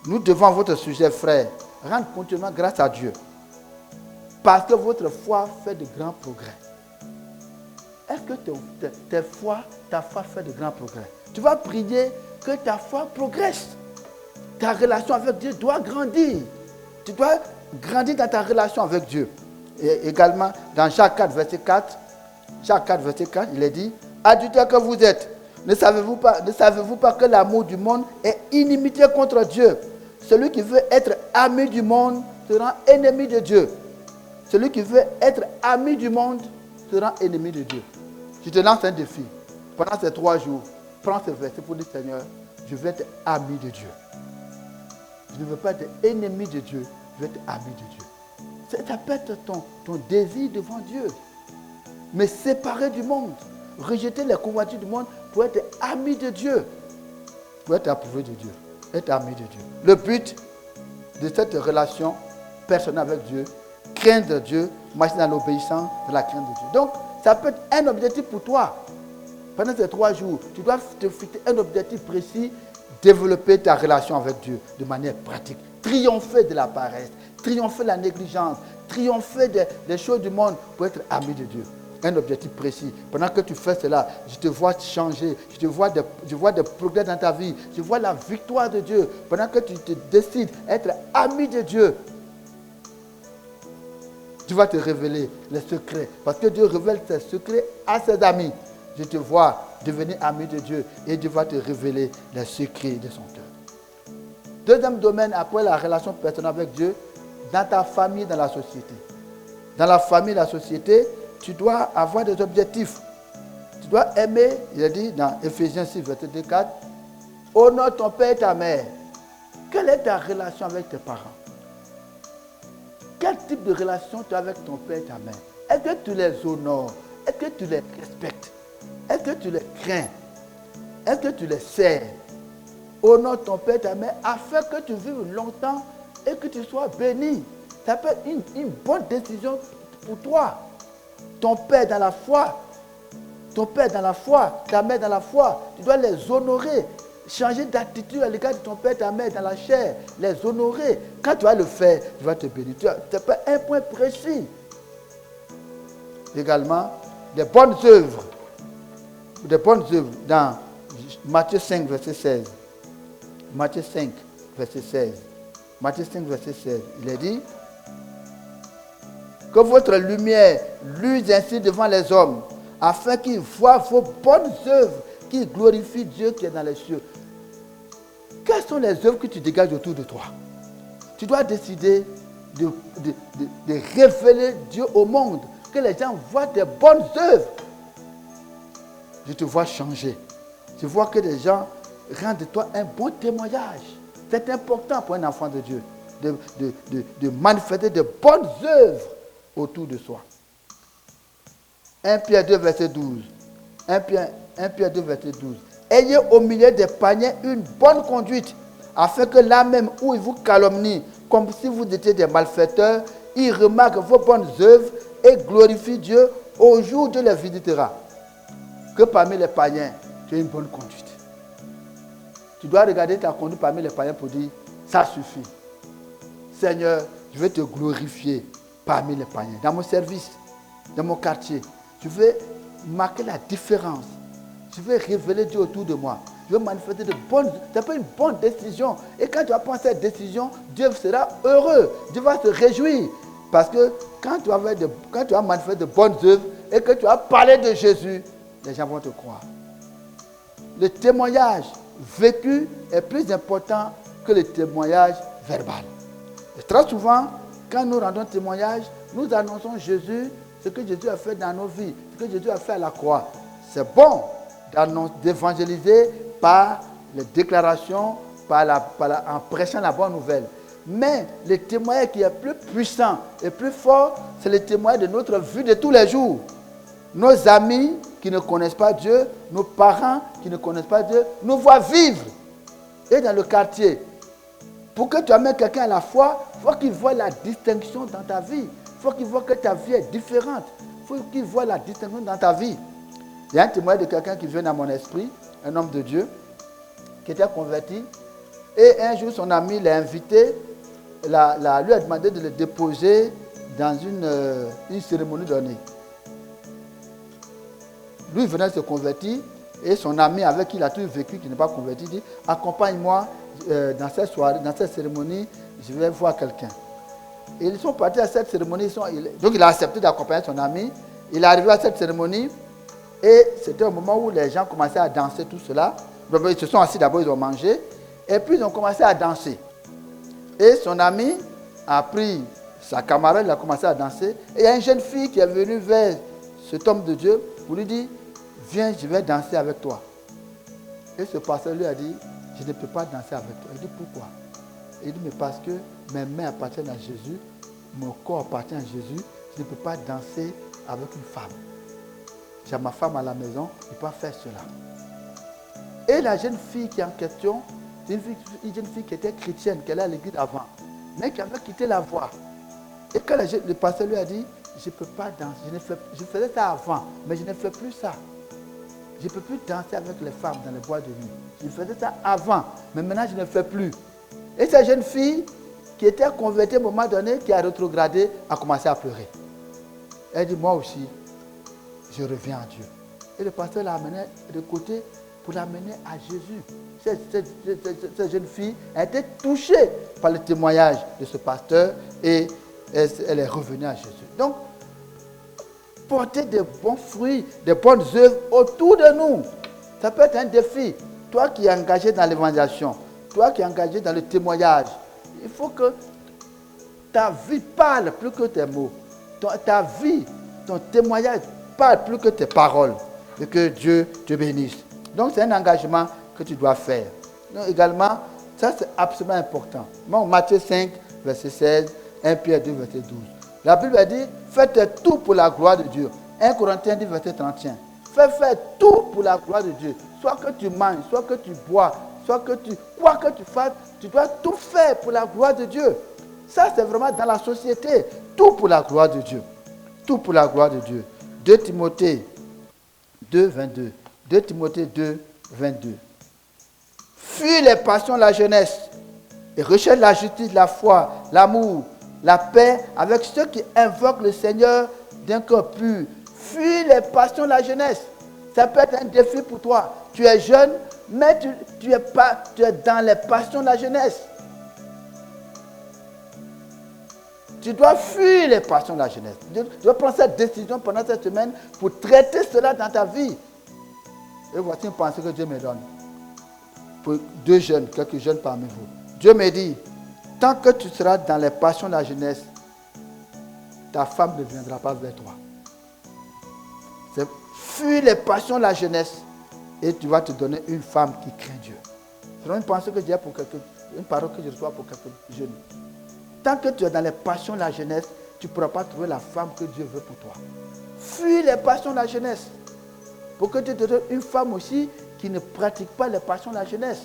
Nous devons à votre sujet, frère, rendre continuellement grâce à Dieu, parce que votre foi fait de grands progrès. Est-ce que ta foi fait de grands progrès? Tu vas prier que ta foi progresse. Ta relation avec Dieu doit grandir. Tu dois grandir dans ta relation avec Dieu. Et également, dans Jacques 4, verset 4, il est dit, adultères que vous êtes, ne savez-vous pas que l'amour du monde est inimitié contre Dieu? Celui qui veut être ami du monde te rend ennemi de Dieu. Celui qui veut être ami du monde te rend ennemi de Dieu. Je te lance un défi. Pendant ces 3 jours, prends ce verset pour dire, Seigneur, je veux être ami de Dieu. Je ne veux pas être ennemi de Dieu, je veux être ami de Dieu. Ça peut être ton désir devant Dieu. Mais séparé du monde, rejeter les convoitises du monde pour être ami de Dieu. Pour être approuvé de Dieu, être ami de Dieu. Le but de cette relation personnelle avec Dieu, craindre Dieu, marcher dans l'obéissance de la crainte de Dieu. Donc, ça peut être un objectif pour toi. Pendant ces 3 jours, tu dois te fixer un objectif précis, développer ta relation avec Dieu de manière pratique. Triompher de la paresse, triompher de la négligence, triompher des choses du monde pour être ami de Dieu. Un objectif précis. Pendant que tu fais cela, je te vois changer, je vois des progrès dans ta vie, je vois la victoire de Dieu. Pendant que tu te décides d'être ami de Dieu, tu vas te révéler les secrets. Parce que Dieu révèle ses secrets à ses amis. Je te vois devenir ami de Dieu et Dieu va te révéler les secrets de son cœur. Deuxième domaine, après la relation personnelle avec Dieu, dans ta famille, dans la société. Dans la famille, la société, tu dois avoir des objectifs. Tu dois aimer, il a dit dans Ephésiens 6, verset 2-4, honore ton père et ta mère. Quelle est ta relation avec tes parents? Quel type de relation tu as avec ton père et ta mère? Est-ce que tu les honores? Est-ce que tu les respectes? Est-ce que tu les crains? Est-ce que tu les sers? Honore ton père et ta mère afin que tu vives longtemps et que tu sois béni. Ça peut être une bonne décision pour toi. Ton père dans la foi, ta mère dans la foi, tu dois les honorer. Changer d'attitude à l'égard de ton père et ta mère dans la chair, les honorer. Quand tu vas le faire, tu vas te bénir. C'est pas un point précis. Également, des bonnes œuvres. Des bonnes œuvres dans Matthieu 5, verset 16. Matthieu 5, verset 16. Matthieu 5, verset 16. Il est dit, que votre lumière luise ainsi devant les hommes, afin qu'ils voient vos bonnes œuvres qui glorifient Dieu qui est dans les cieux. Quelles sont les œuvres que tu dégages autour de toi? Tu dois décider de révéler Dieu au monde, que les gens voient tes bonnes œuvres. Je te vois changer. Je vois que les gens rendent de toi un bon témoignage. C'est important pour un enfant de Dieu de manifester de bonnes œuvres autour de soi. 1 Pierre 2, verset 12. 1 Pierre 2, verset 12. Ayez au milieu des paniers une bonne conduite, afin que là même où ils vous calomnient, comme si vous étiez des malfaiteurs, ils remarquent vos bonnes œuvres et glorifient Dieu au jour où Dieu les visitera. Que parmi les païens, tu as une bonne conduite. Tu dois regarder ta conduite parmi les païens pour dire, ça suffit. Seigneur, je vais te glorifier parmi les païens. Dans mon service, dans mon quartier, je vais marquer la différence. Je vais révéler Dieu autour de moi. Je vais manifester de bonnes... Ça peut être une bonne décision. Et quand tu vas prendre cette décision, Dieu sera heureux. Dieu va se réjouir. Parce que quand tu vas manifester de bonnes œuvres et que tu vas parler de Jésus, les gens vont te croire. Le témoignage vécu est plus important que le témoignage verbal. Et très souvent, quand nous rendons témoignage, nous annonçons Jésus, ce que Jésus a fait dans nos vies, ce que Jésus a fait à la croix. C'est bon d'évangéliser par les déclarations, en prêchant la bonne nouvelle. Mais le témoignage qui est plus puissant et plus fort, c'est le témoignage de notre vie de tous les jours. Nos amis qui ne connaissent pas Dieu, nos parents qui ne connaissent pas Dieu, nous voient vivre. Et dans le quartier, pour que tu amènes quelqu'un à la foi, il faut qu'il voie la distinction dans ta vie. Il faut qu'il voie que ta vie est différente. Il faut qu'il voie la distinction dans ta vie. Il y a un témoignage de quelqu'un qui vient dans mon esprit, un homme de Dieu, qui était converti. Et un jour, son ami l'a invité, lui a demandé de le déposer dans une cérémonie donnée. Lui venait de se convertir et son ami avec qui il a toujours vécu, qui n'est pas converti, dit « Accompagne-moi dans cette soirée, dans cette cérémonie, je vais voir quelqu'un. » Et ils sont partis à cette cérémonie. Donc il a accepté d'accompagner son ami. Il est arrivé à cette cérémonie et c'était au moment où les gens commençaient à danser tout cela. Ils se sont assis d'abord, ils ont mangé et puis ils ont commencé à danser. Et son ami a pris sa camarade, il a commencé à danser. Et il y a une jeune fille qui est venue vers cet homme de Dieu pour lui dire, viens, je vais danser avec toi. Et ce pasteur lui a dit, je ne peux pas danser avec toi. Il dit, pourquoi? Il dit, mais parce que mes mains appartiennent à Jésus, mon corps appartient à Jésus, je ne peux pas danser avec une femme. J'ai ma femme à la maison, je ne peux pas faire cela. Et la jeune fille qui est en question, c'est une jeune fille qui était chrétienne, qui allait à l'église avant, mais qui avait quitté la voie. Et quand le pasteur lui a dit, je ne peux pas danser, je faisais ça avant, mais je ne fais plus ça. Je ne peux plus danser avec les femmes dans les bois de nuit. Je faisais ça avant, mais maintenant je ne fais plus. Et cette jeune fille qui était convertie à un moment donné, qui a rétrogradé, a commencé à pleurer. Elle dit, moi aussi, je reviens à Dieu. Et le pasteur l'a amené de côté pour l'amener à Jésus. Cette jeune fille a été touchée par le témoignage de ce pasteur et elle est revenue à Jésus. Donc, porter des bons fruits, des bonnes œuvres autour de nous, ça peut être un défi. Toi qui es engagé dans l'évangélisation, toi qui es engagé dans le témoignage, il faut que ta vie parle plus que tes mots. Ta vie, ton témoignage parle plus que tes paroles. Et que Dieu te bénisse. Donc c'est un engagement que tu dois faire. Donc également, ça c'est absolument important. Bon, Matthieu 5, verset 16, 1 Pierre 2, verset 12. La Bible a dit, faites tout pour la gloire de Dieu. 1 Corinthiens 10, verset 31. Fais tout pour la gloire de Dieu. Soit que tu manges, soit que tu bois, soit que quoi que tu fasses, tu dois tout faire pour la gloire de Dieu. Ça c'est vraiment dans la société. Tout pour la gloire de Dieu. Tout pour la gloire de Dieu. 2 Timothée 2, 22. 2 Timothée 2, 22. Fuis les passions de la jeunesse et recherche la justice, la foi, l'amour, la paix avec ceux qui invoquent le Seigneur d'un cœur pur. Fuis les passions de la jeunesse. Ça peut être un défi pour toi. Tu es jeune, mais tu es dans les passions de la jeunesse. Tu dois fuir les passions de la jeunesse. Tu dois prendre cette décision pendant cette semaine pour traiter cela dans ta vie. Et voici une pensée que Dieu me donne. Pour deux jeunes, quelques jeunes parmi vous. Dieu me dit, tant que tu seras dans les passions de la jeunesse, ta femme ne viendra pas vers toi. C'est fuir les passions de la jeunesse et tu vas te donner une femme qui craint Dieu. C'est une pensée que Dieu a pour quelqu'un, une parole que je reçois pour quelques jeunes. Tant que tu es dans les passions de la jeunesse, tu ne pourras pas trouver la femme que Dieu veut pour toi. Fuis les passions de la jeunesse. Pour que tu te donnes une femme aussi qui ne pratique pas les passions de la jeunesse.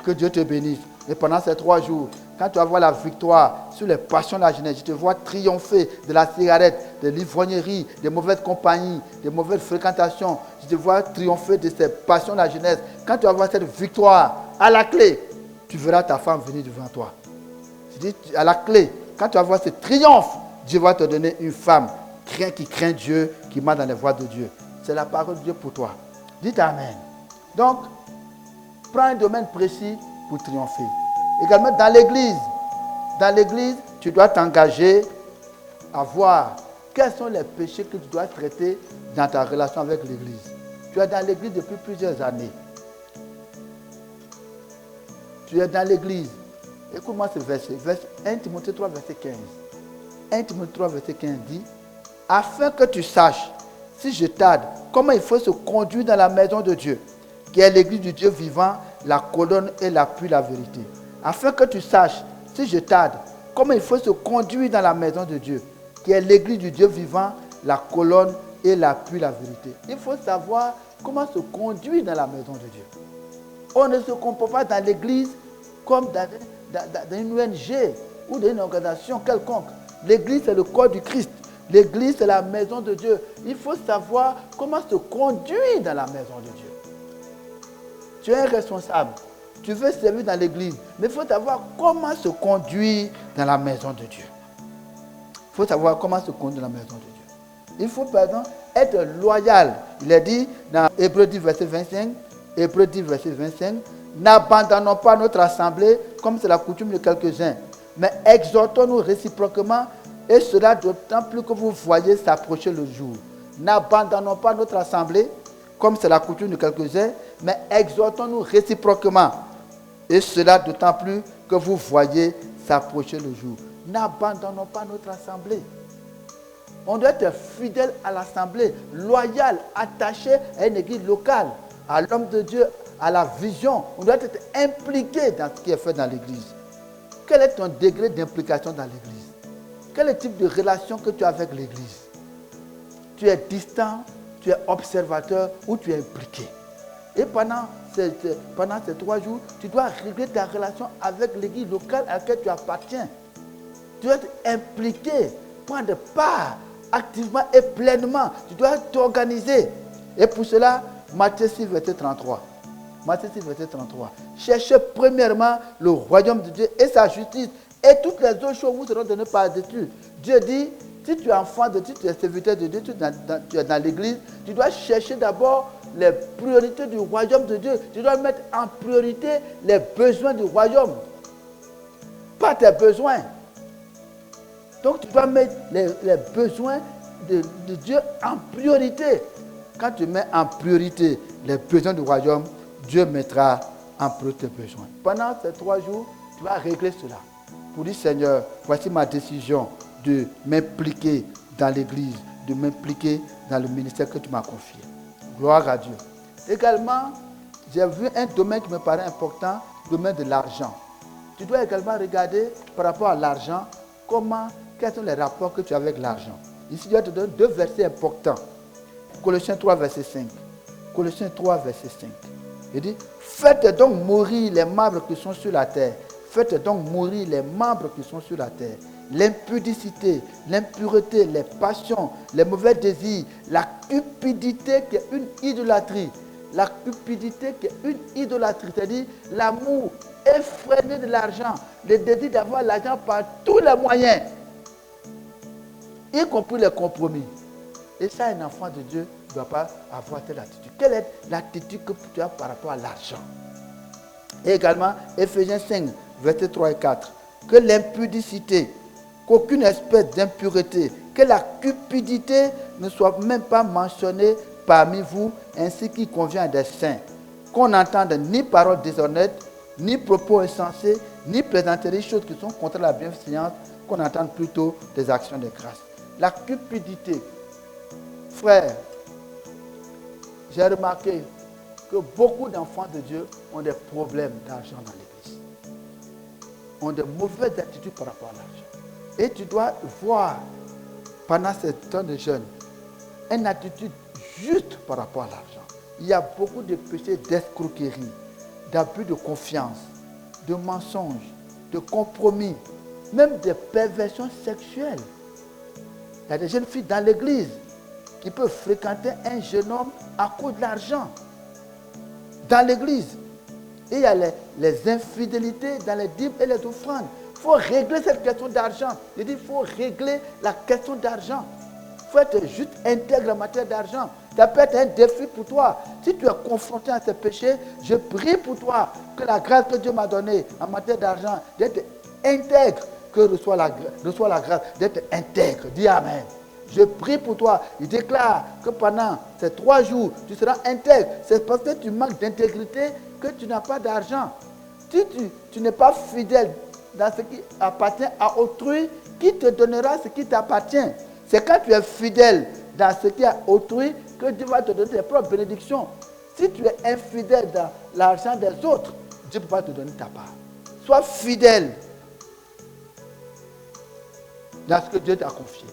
Que Dieu te bénisse. Et pendant ces 3 jours, quand tu vas voir la victoire sur les passions de la jeunesse, je te vois triompher de la cigarette, de l'ivrognerie, des mauvaises compagnies, des mauvaises fréquentations. Je te vois triompher de ces passions de la jeunesse. Quand tu vas voir cette victoire à la clé, tu verras ta femme venir devant toi. Je dis à la clé, quand tu vas voir ce triomphe, Dieu va te donner une femme qui craint Dieu, qui marche dans les voies de Dieu. C'est la parole de Dieu pour toi. Dites Amen. Donc, prends un domaine précis pour triompher. Également dans l'église, tu dois t'engager à voir quels sont les péchés que tu dois traiter dans ta relation avec l'église. Tu es dans l'église depuis plusieurs années. Tu es dans l'église. Écoute-moi ce verset. 1 Timothée 3, verset 15. 1 Timothée 3, verset 15 dit, afin que tu saches, si je tarde, comment il faut se conduire dans la maison de Dieu, qui est l'église du Dieu vivant, la colonne et l'appui, la vérité. Afin que tu saches, si je tarde, comment il faut se conduire dans la maison de Dieu, qui est l'église du Dieu vivant, la colonne et l'appui, la vérité. Il faut savoir comment se conduire dans la maison de Dieu. On ne se comporte pas dans l'église comme dans une ONG ou dans une organisation quelconque. L'église, c'est le corps du Christ. L'église, c'est la maison de Dieu. Il faut savoir comment se conduire dans la maison de Dieu. Tu es un responsable. Tu veux servir dans l'église. Mais il faut savoir comment se conduire dans la maison de Dieu. Il faut savoir comment se conduire dans la maison de Dieu. Il faut, par exemple, être loyal. Il est dit dans Hébreux 10, verset 25, Hébreux 10, verset 25, n'abandonnons pas notre assemblée comme c'est la coutume de quelques-uns, mais exhortons-nous réciproquement, et cela d'autant plus que vous voyez s'approcher le jour. N'abandonnons pas notre assemblée comme c'est la coutume de quelques-uns, mais exhortons-nous réciproquement, et cela d'autant plus que vous voyez s'approcher le jour. n'abandonnons pas notre assemblée. On doit être fidèle à l'assemblée, loyal, attaché à une église locale, à l'homme de Dieu, à la vision. On doit être impliqué dans ce qui est fait dans l'église. Quel est ton degré d'implication dans l'église? Quel est le type de relation que tu as avec l'église? Tu es distant, tu es observateur ou tu es impliqué? Et pendant ces 3 jours, tu dois régler ta relation avec l'église locale à laquelle tu appartiens. Tu dois être impliqué, prendre part activement et pleinement. Tu dois t'organiser. Et pour cela, Matthieu 6, verset 33. Matthieu 6, verset 33. Cherchez premièrement le royaume de Dieu et sa justice. Et toutes les autres choses vous seront données par-dessus. Dieu dit, si tu es enfant de Dieu, tu es serviteur de Dieu, tu es dans l'église, tu dois chercher d'abord les priorités du royaume de Dieu. Tu dois mettre en priorité les besoins du royaume. Pas tes besoins. Donc tu dois mettre les besoins de Dieu en priorité. Quand tu mets en priorité les besoins du royaume, Dieu mettra en priorité tes besoins. Pendant ces 3 jours, tu vas régler cela. Pour dire, Seigneur, voici ma décision de m'impliquer dans l'église, de m'impliquer dans le ministère que tu m'as confié. Gloire à Dieu. Également, j'ai vu un domaine qui me paraît important, le domaine de l'argent. Tu dois également regarder par rapport à l'argent, quels sont les rapports que tu as avec l'argent. Ici, je vais te donner 2 versets importants. Colossiens 3, verset 5. Colossiens 3, verset 5. Il dit, faites donc mourir les membres qui sont sur la terre. Faites donc mourir les membres qui sont sur la terre. L'impudicité, l'impureté, les passions, les mauvais désirs, la cupidité qui est une idolâtrie. La cupidité qui est une idolâtrie, c'est-à-dire l'amour effréné de l'argent, le désir d'avoir l'argent par tous les moyens, y compris les compromis. Et ça, un enfant de Dieu ne doit pas avoir telle attitude. Quelle est l'attitude que tu as par rapport à l'argent? Et également, Éphésiens 5, versets 3 et 4. Que l'impudicité, qu'aucune espèce d'impureté, que la cupidité ne soit même pas mentionnée parmi vous, ainsi qu'il convient à des saints. Qu'on n'entende ni paroles déshonnêtes, ni propos insensés, ni plaisanteries, choses qui sont contre la bienséance, qu'on entende plutôt des actions de grâce. La cupidité. Frère, j'ai remarqué que beaucoup d'enfants de Dieu ont des problèmes d'argent dans l'église. Ont de mauvaises attitudes par rapport à l'argent. Et tu dois voir, pendant ce temps de jeûne, une attitude juste par rapport à l'argent. Il y a beaucoup de péchés d'escroquerie, d'abus de confiance, de mensonges, de compromis, même de perversions sexuelles. Il y a des jeunes filles dans l'église qui peuvent fréquenter un jeune homme à cause de l'argent. Dans l'église. Et il y a les infidélités dans les dîmes et les offrandes. Il faut régler cette question d'argent. Je dis, il faut régler la question d'argent. Il faut être juste intègre en matière d'argent. Ça peut être un défi pour toi. Si tu es confronté à ces péchés, je prie pour toi que la grâce que Dieu m'a donnée en matière d'argent, d'être intègre, que reçoit la grâce d'être intègre. Dis Amen. Je prie pour toi. Il déclare que pendant ces 3 jours, tu seras intègre. C'est parce que tu manques d'intégrité que tu n'as pas d'argent. Si tu n'es pas fidèle dans ce qui appartient à autrui, qui te donnera ce qui t'appartient? C'est quand tu es fidèle dans ce qui est à autrui que Dieu va te donner tes propres bénédictions. Si tu es infidèle dans l'argent des autres, Dieu ne peut pas te donner ta part. Sois fidèle dans ce que Dieu t'a confié.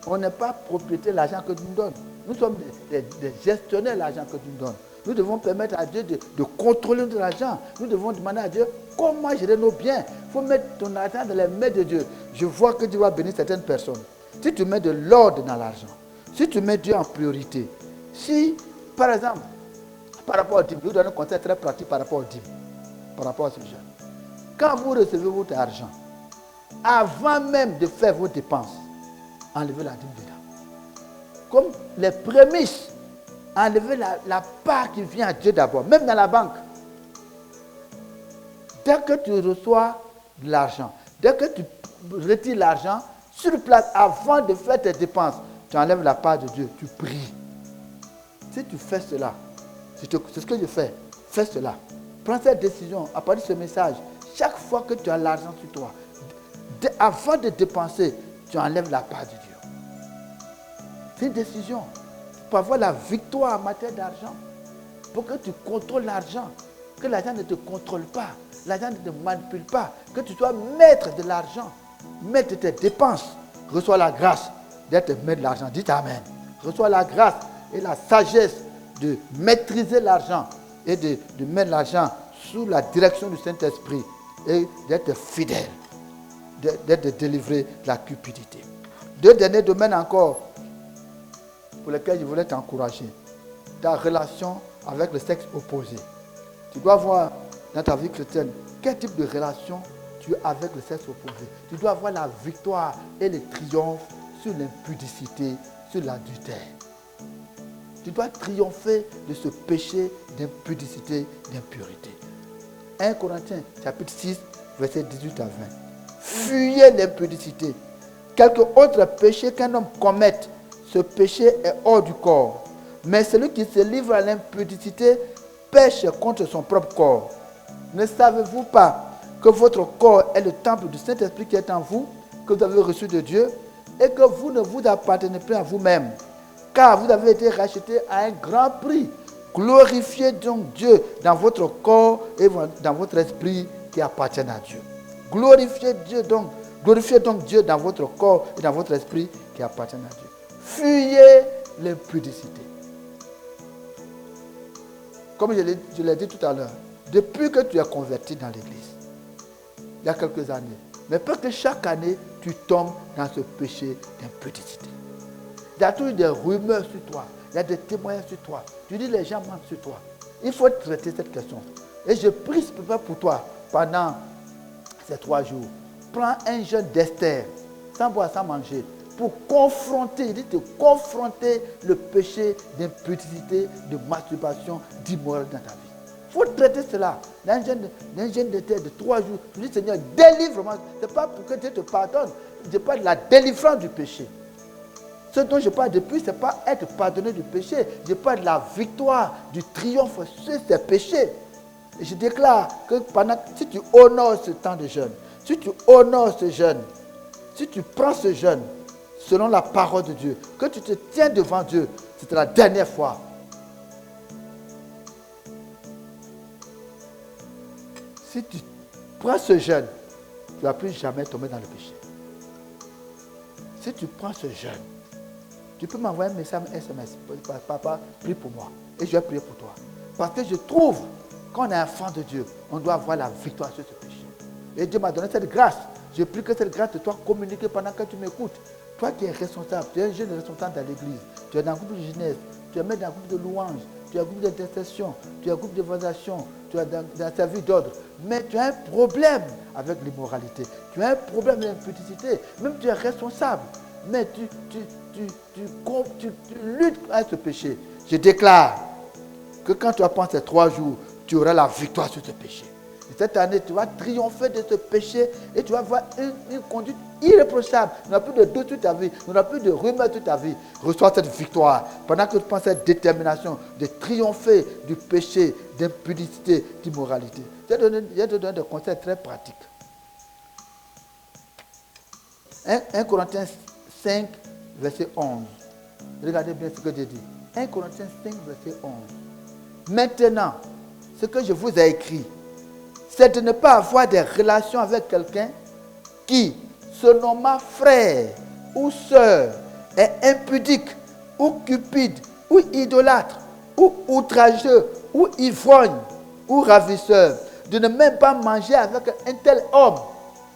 On n'est pas propriétaire de l'argent que Dieu nous donne. Nous sommes des gestionnaires de l'argent que Dieu nous donne. Nous devons permettre à Dieu de contrôler notre argent. Nous devons demander à Dieu comment gérer nos biens. Il faut mettre ton argent dans les mains de Dieu. Je vois que Dieu va bénir certaines personnes. Si tu mets de l'ordre dans l'argent, si tu mets Dieu en priorité, si, par exemple, par rapport au dîme, je vous donne un conseil très pratique par rapport au dîme, par rapport à ce jeune. Quand vous recevez votre argent, avant même de faire vos dépenses, enlevez la dîme dedans. Comme les prémices, enlevez la part qui vient à Dieu d'abord, même dans la banque. Dès que tu reçois de l'argent, dès que tu retires l'argent, sur place, avant de faire tes dépenses, tu enlèves la part de Dieu, tu pries. Si tu fais cela, c'est ce que je fais, fais cela. Prends cette décision, à partir de ce message, chaque fois que tu as l'argent sur toi, avant de dépenser, tu enlèves la part de Dieu. C'est une décision. Pour avoir la victoire en matière d'argent, pour que tu contrôles l'argent, que l'argent ne te contrôle pas, l'argent ne te manipule pas, que tu sois maître de l'argent, maître de tes dépenses. Reçois la grâce d'être maître de l'argent. Dites Amen. Reçois la grâce et la sagesse de maîtriser l'argent et de mettre l'argent sous la direction du Saint-Esprit et d'être fidèle, d'être délivré de la cupidité. 2 derniers domaines encore pour lesquels je voulais t'encourager. Ta relation avec le sexe opposé. Tu dois voir dans ta vie chrétienne quel type de relation tu as avec le sexe opposé. Tu dois avoir la victoire et le triomphe sur l'impudicité, sur l'adultère. Tu dois triompher de ce péché d'impudicité, d'impurité. 1 Corinthiens chapitre 6, verset 18 à 20. Fuyez l'impudicité. Quelque autre péché qu'un homme commette, ce péché est hors du corps. Mais celui qui se livre à l'impudicité pêche contre son propre corps. Ne savez-vous pas que votre corps est le temple du Saint-Esprit qui est en vous, que vous avez reçu de Dieu, et que vous ne vous appartenez plus à vous-même, car vous avez été racheté à un grand prix. Glorifiez donc Dieu dans votre corps et dans votre esprit qui appartiennent à Dieu. Glorifiez donc Dieu dans votre corps et dans votre esprit qui appartiennent à Dieu. Fuyez l'impudicité. Comme je l'ai dit tout à l'heure, depuis que tu es converti dans l'église, il y a quelques années, mais pas que chaque année, tu tombes dans ce péché d'impudicité. Il y a toujours des rumeurs sur toi, il y a des témoignages sur toi. Tu dis les gens mentent sur toi. Il faut traiter cette question. Et je prie pour toi pendant ces 3 jours. Prends un jeûne d'Esther, sans boire, sans manger, pour confronter, il dit te confronter le péché d'impudicité, de masturbation, d'immoralité dans ta vie. Il faut traiter cela. Dans un jeûne d'Esther de 3 jours, tu dis Seigneur, délivre-moi. Ce n'est pas pour que Dieu te pardonne. Je parle de la délivrance du péché. Ce dont je parle depuis, ce n'est pas être pardonné du péché. Je parle de la victoire, du triomphe sur ces péchés. Et je déclare que si tu honores ce temps de jeûne, si tu honores ce jeûne, si tu prends ce jeûne, selon la parole de Dieu, que tu te tiens devant Dieu, c'est la dernière fois. Si tu prends ce jeûne, tu ne vas plus jamais tomber dans le péché. Si tu prends ce jeûne, tu peux m'envoyer un message SMS. Papa, prie pour moi. Et je vais prier pour toi. Parce que je trouve qu'on est enfant de Dieu, on doit avoir la victoire sur ce péché. Et Dieu m'a donné cette grâce. Je prie que cette grâce te soit communiquée pendant que tu m'écoutes. Toi qui es responsable, tu es un jeune responsable dans l'église, tu es dans un groupe de jeunesse, tu es même dans un groupe de louanges, tu es un groupe d'intercession, tu es un groupe d'évaluation, tu es dans un service d'ordre. Mais tu as un problème avec l'immoralité, tu as un problème avec l'impudicité, même tu es responsable, mais tu luttes avec ce péché. Je déclare que quand tu vas prendre ces 3 jours, tu auras la victoire sur ce péché. Et cette année, tu vas triompher de ce péché et tu vas avoir une conduite irréprochable. Il n'y aura plus de doute toute ta vie, il n'y aura plus de rumeurs toute ta vie. Reçois cette victoire pendant que tu prends cette détermination de triompher du péché, d'impudicité, d'immoralité. Je vais te donner des conseils très pratiques. 1 Corinthiens 5, verset 11. Regardez bien ce que j'ai dit. 1 Corinthiens 5, verset 11. Maintenant, ce que je vous ai écrit, c'est de ne pas avoir des relations avec quelqu'un qui, se nommant frère ou sœur, est impudique, ou cupide, ou idolâtre, ou outrageux, ou ivrogne, ou ravisseur, de ne même pas manger avec un tel homme.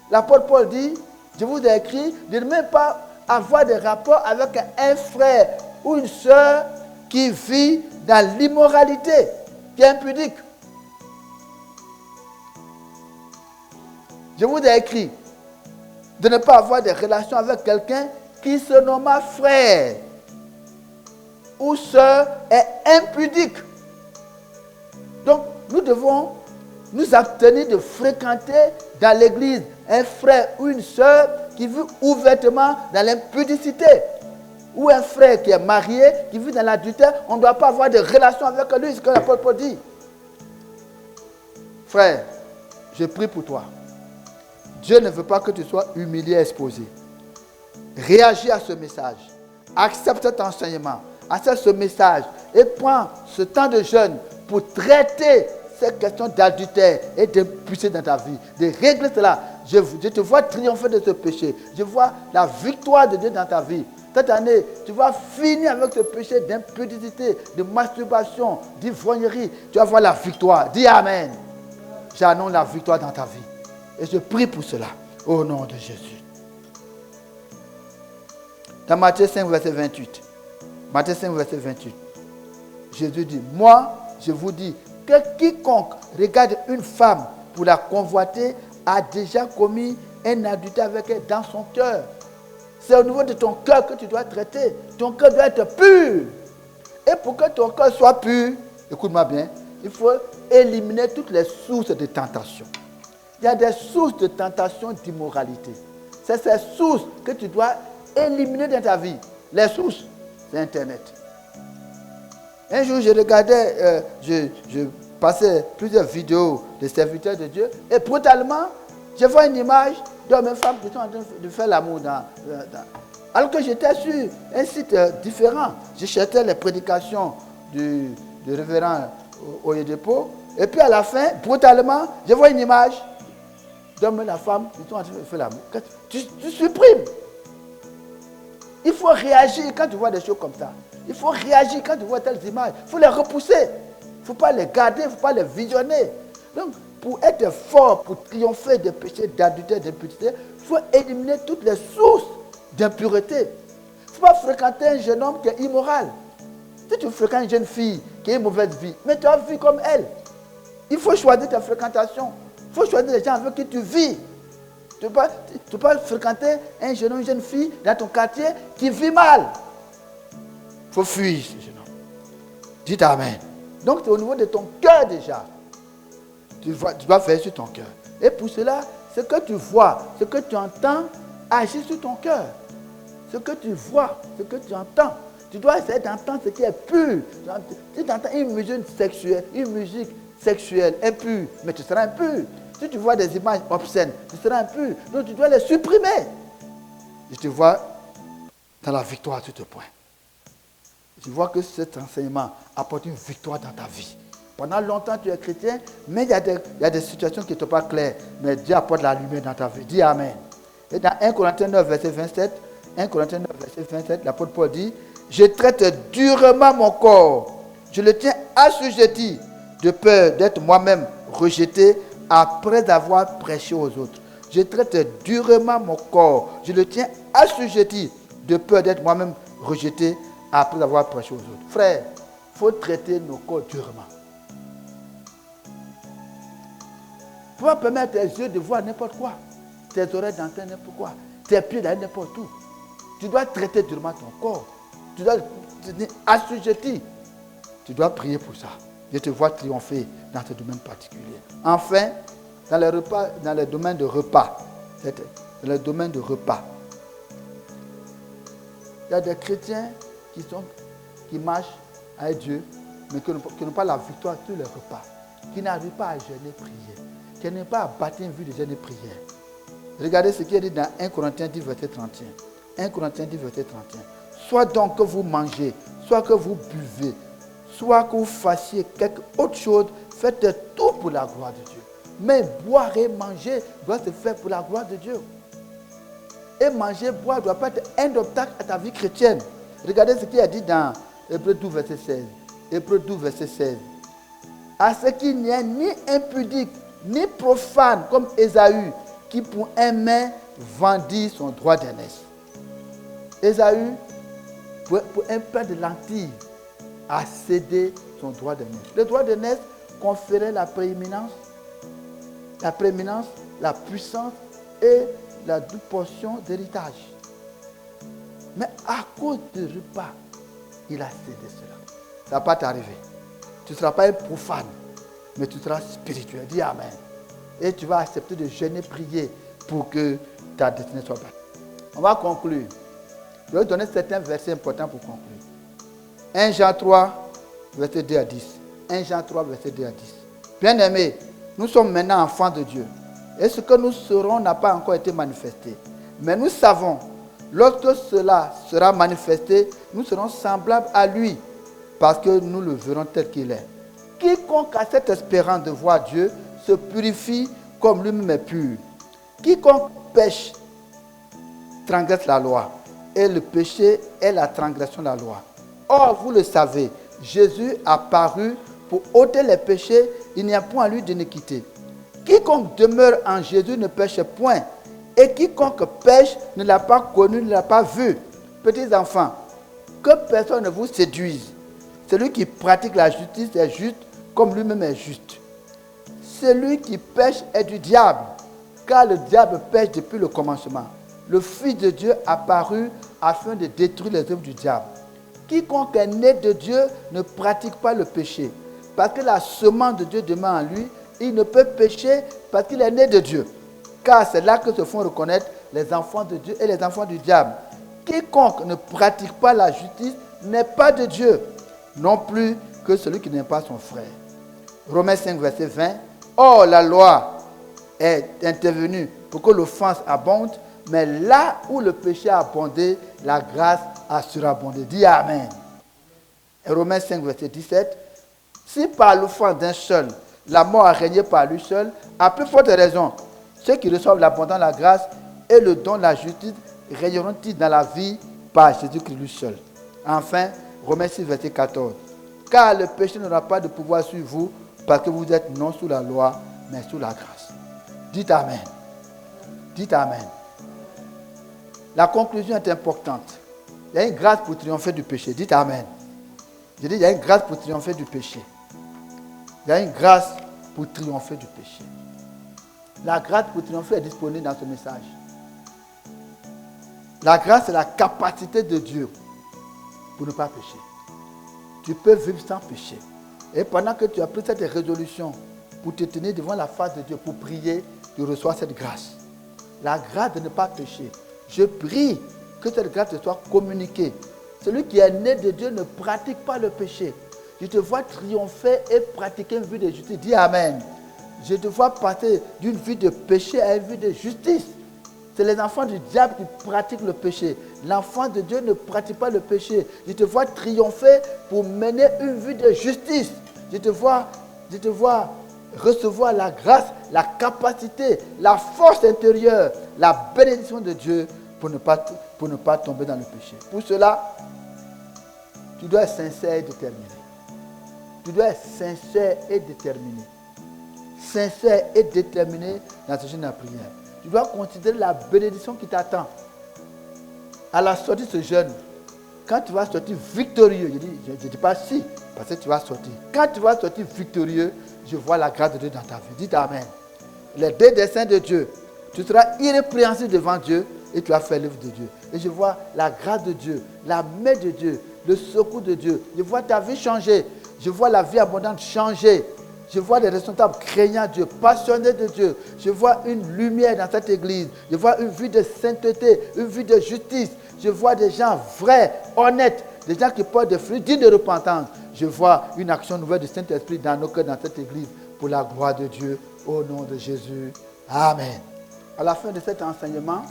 L'apôtre Paul dit, je vous ai écrit, de ne même pas avoir des rapports avec un frère ou une sœur qui vit dans l'immoralité, qui est impudique. Je vous ai écrit de ne pas avoir des relations avec quelqu'un qui se nomme frère ou sœur est impudique. Donc, nous devons nous abstenir de fréquenter dans l'église un frère ou une sœur qui vit ouvertement dans l'impudicité. Ou un frère qui est marié, qui vit dans l'adultère, on ne doit pas avoir de relation avec lui, c'est ce que l'apôtre Paul dit. Frère, je prie pour toi. Dieu ne veut pas que tu sois humilié, exposé. Réagis à ce message. Accepte cet enseignement. Accepte ce message. Et prends ce temps de jeûne pour traiter ces questions d'adultère et d'impudicité dans ta vie. De régler cela. Je te vois triompher de ce péché. Je vois la victoire de Dieu dans ta vie. Cette année, tu vas finir avec ce péché d'impudicité, de masturbation, d'ivrognerie. Tu vas voir la victoire. Dis Amen. J'annonce la victoire dans ta vie. Et je prie pour cela. Au nom de Jésus. Dans Matthieu 5, verset 28. Matthieu 5, verset 28. Jésus dit, moi, je vous dis, que quiconque regarde une femme pour la convoiter a déjà commis un adultère avec elle dans son cœur. C'est au niveau de ton cœur que tu dois traiter. Ton cœur doit être pur. Et pour que ton cœur soit pur, écoute-moi bien, il faut éliminer toutes les sources de tentation. Il y a des sources de tentation d'immoralité. C'est ces sources que tu dois éliminer dans ta vie. Les sources, c'est Internet. Un jour, je regardais, je passais plusieurs vidéos de serviteurs de Dieu et brutalement, je vois une image d'hommes et femmes qui sont en train de faire l'amour alors que j'étais sur un site différent. Je cherchais les prédications du révérend Oyedepo. Et puis à la fin, brutalement, je vois une image d'hommes et la femme qui sont en train de faire l'amour. Tu supprimes. Il faut réagir quand tu vois des choses comme ça. Il faut réagir quand tu vois telles images. Il faut les repousser. Il ne faut pas les garder, il ne faut pas les visionner. Donc, pour être fort, pour triompher des péchés d'adultère, d'impudicité, il faut éliminer toutes les sources d'impureté. Il ne faut pas fréquenter un jeune homme qui est immoral. Si tu fréquentes une jeune fille qui a une mauvaise vie, mais tu as une vie comme elle. Il faut choisir ta fréquentation. Il faut choisir les gens avec qui tu vis. Tu ne peux pas fréquenter un jeune homme, une jeune fille dans ton quartier qui vit mal. Il faut fuir ce jeune homme. Dites Amen. Donc c'est au niveau de ton cœur déjà. Tu dois faire sur ton cœur. Et pour cela, ce que tu vois, ce que tu entends, agit sur ton cœur. Ce que tu vois, ce que tu entends. Tu dois essayer d'entendre ce qui est pur. Si tu entends une musique sexuelle impure, mais tu seras impur. Si tu vois des images obscènes, tu seras impur. Donc tu dois les supprimer. Je te vois dans la victoire sur ce point. Je vois que cet enseignement apporte une victoire dans ta vie. Pendant longtemps, tu es chrétien, mais il y a des situations qui ne sont pas claires. Mais Dieu apporte la lumière dans ta vie. Dis Amen. Et dans 1 Corinthiens 9, verset 27, 1 Corinthiens 9, verset 27, l'apôtre Paul dit, je traite durement mon corps. Je le tiens assujetti de peur d'être moi-même rejeté après avoir prêché aux autres. Je traite durement mon corps. Je le tiens assujetti de peur d'être moi-même rejeté après avoir prêché aux autres. Frère, il faut traiter nos corps durement. Il ne faut pas permettre tes yeux de voir n'importe quoi. Tes oreilles d'entendre n'importe quoi. Tes pieds d'aller n'importe où. Tu dois traiter durement ton corps. Tu dois te assujetter. Tu dois prier pour ça. Je te vois triompher dans ce domaine particulier. Enfin, dans le domaine de repas. Dans le domaine de repas. Il y a des chrétiens qui marchent avec Dieu, mais qui n'ont pas la victoire sur les repas. Qui n'arrivent pas à jeûner, prier. Qui n'arrivent pas à bâtir une vie de jeûne et prière. Regardez ce qui est dit dans 1 Corinthiens 10, verset 31. 1 Corinthiens 10, verset 31. Soit donc que vous mangez, soit que vous buvez, soit que vous fassiez quelque autre chose, faites tout pour la gloire de Dieu. Mais boire et manger doit se faire pour la gloire de Dieu. Et manger, boire ne doit pas être un obstacle à ta vie chrétienne. Regardez ce qui est dit dans Hébreux 12, verset 16. Hébreux 12, verset 16. À ce qu'il n'y ait ni impudique, ni profane comme Ésaü, qui pour un main vendit son droit d'aînesse. Ésaü, pour un pain de lentilles, a cédé son droit d'aînesse. Le droit d'aînesse conférait la prééminence, la puissance et la double portion d'héritage. Mais à cause du repas, il a cédé cela. Ça ne va pas t'arriver. Tu ne seras pas un profane, mais tu seras spirituel. Dis Amen. Et tu vas accepter de jeûner, prier pour que ta destinée soit bâtie. On va conclure. Je vais vous donner certains versets importants pour conclure. 1 Jean 3, verset 2 à 10. 1 Jean 3, verset 2 à 10. Bien-aimés, nous sommes maintenant enfants de Dieu. Et ce que nous serons n'a pas encore été manifesté. Mais nous savons, lorsque cela sera manifesté, nous serons semblables à lui, parce que nous le verrons tel qu'il est. Quiconque a cette espérance de voir Dieu se purifie comme lui-même est pur. Quiconque pêche transgresse la loi, et le péché est la transgression de la loi. Or, vous le savez, Jésus a paru pour ôter les péchés, il n'y a point en lui d'iniquité. Quiconque demeure en Jésus ne pêche point, et quiconque pêche ne l'a pas connu, ne l'a pas vu. Petits enfants, que personne ne vous séduise. Celui qui pratique la justice est juste comme lui-même est juste. Celui qui pêche est du diable, car le diable pêche depuis le commencement. Le Fils de Dieu apparut afin de détruire les œuvres du diable. Quiconque est né de Dieu ne pratique pas le péché, parce que la semence de Dieu demeure en lui. Il ne peut pécher parce qu'il est né de Dieu. Car c'est là que se font reconnaître les enfants de Dieu et les enfants du diable. Quiconque ne pratique pas la justice n'est pas de Dieu, non plus que celui qui n'aime pas son frère. Romains 5, verset 20. Or, la loi est intervenue pour que l'offense abonde, mais là où le péché a abondé, la grâce a surabondé. Dis Amen. Et Romains 5, verset 17. Si par l'offense d'un seul, la mort a régné par lui seul, à plus forte raison, ceux qui reçoivent l'abondance de la grâce et le don de la justice régneront-ils dans la vie par Jésus-Christ lui seul. Enfin, Romains 6, verset 14. Car le péché n'aura pas de pouvoir sur vous, parce que vous êtes non sous la loi, mais sous la grâce. Dites Amen. Dites Amen. La conclusion est importante. Il y a une grâce pour triompher du péché. Dites Amen. Je dis, il y a une grâce pour triompher du péché. Il y a une grâce pour triompher du péché. La grâce pour triompher est disponible dans ce message. La grâce, c'est la capacité de Dieu pour ne pas pécher. Tu peux vivre sans péché. Et pendant que tu as pris cette résolution pour te tenir devant la face de Dieu, pour prier, tu reçois cette grâce. La grâce de ne pas pécher. Je prie que cette grâce te soit communiquée. Celui qui est né de Dieu ne pratique pas le péché. Je te vois triompher et pratiquer une vie de justice. Dis Amen. Je te vois passer d'une vie de péché à une vie de justice. C'est les enfants du diable qui pratiquent le péché. L'enfant de Dieu ne pratique pas le péché. Je te vois triompher pour mener une vie de justice. Je te vois recevoir la grâce, la capacité, la force intérieure, la bénédiction de Dieu pour ne pas tomber dans le péché. Pour cela, tu dois être sincère et déterminé. Tu dois être sincère et déterminé. Sincère et déterminé dans ce jeûne de la prière. Tu dois considérer la bénédiction qui t'attend. À la sortie de ce jeûne, quand tu vas sortir victorieux, je ne dis pas si, parce que tu vas sortir. Quand tu vas sortir victorieux, je vois la grâce de Dieu dans ta vie. Dites Amen. Les deux desseins de Dieu, tu seras irrépréhensible devant Dieu et tu vas faire l'œuvre de Dieu. Et je vois la grâce de Dieu, la main de Dieu, le secours de Dieu. Je vois ta vie changer. Je vois la vie abondante changer. Je vois des responsables craignant Dieu, passionnés de Dieu. Je vois une lumière dans cette église. Je vois une vie de sainteté, une vie de justice. Je vois des gens vrais, honnêtes, des gens qui portent des fruits dignes de repentance. Je vois une action nouvelle du Saint-Esprit dans nos cœurs, dans cette église, pour la gloire de Dieu, au nom de Jésus. Amen. À la fin de cet enseignement,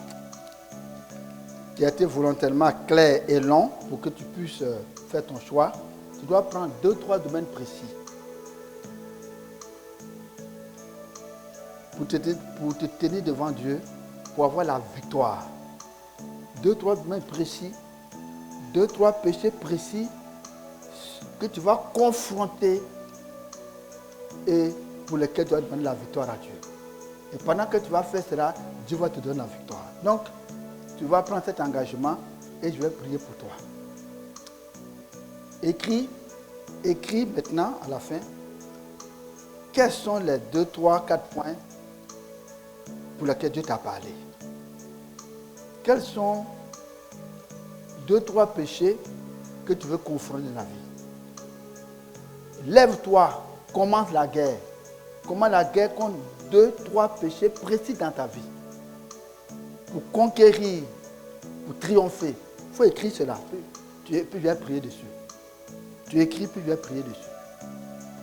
qui a été volontairement clair et long, pour que tu puisses faire ton choix, tu dois prendre 2-3 domaines précis. Pour te tenir devant Dieu, pour avoir la victoire. 2-3 domaines précis, 2-3 péchés précis que tu vas confronter et pour lesquels tu vas demander la victoire à Dieu. Et pendant que tu vas faire cela, Dieu va te donner la victoire. Donc, tu vas prendre cet engagement et je vais prier pour toi. Écris maintenant à la fin quels sont les 2, 3, 4 points pour lesquels Dieu t'a parlé. Quels sont 2, 3 péchés que tu veux confronter dans la vie. Lève-toi, commence la guerre. Commence la guerre contre 2, 3 péchés précis dans ta vie. Pour conquérir, pour triompher. Il faut écrire cela. Puis tu viens prier dessus. Tu écris, puis tu viens prier dessus.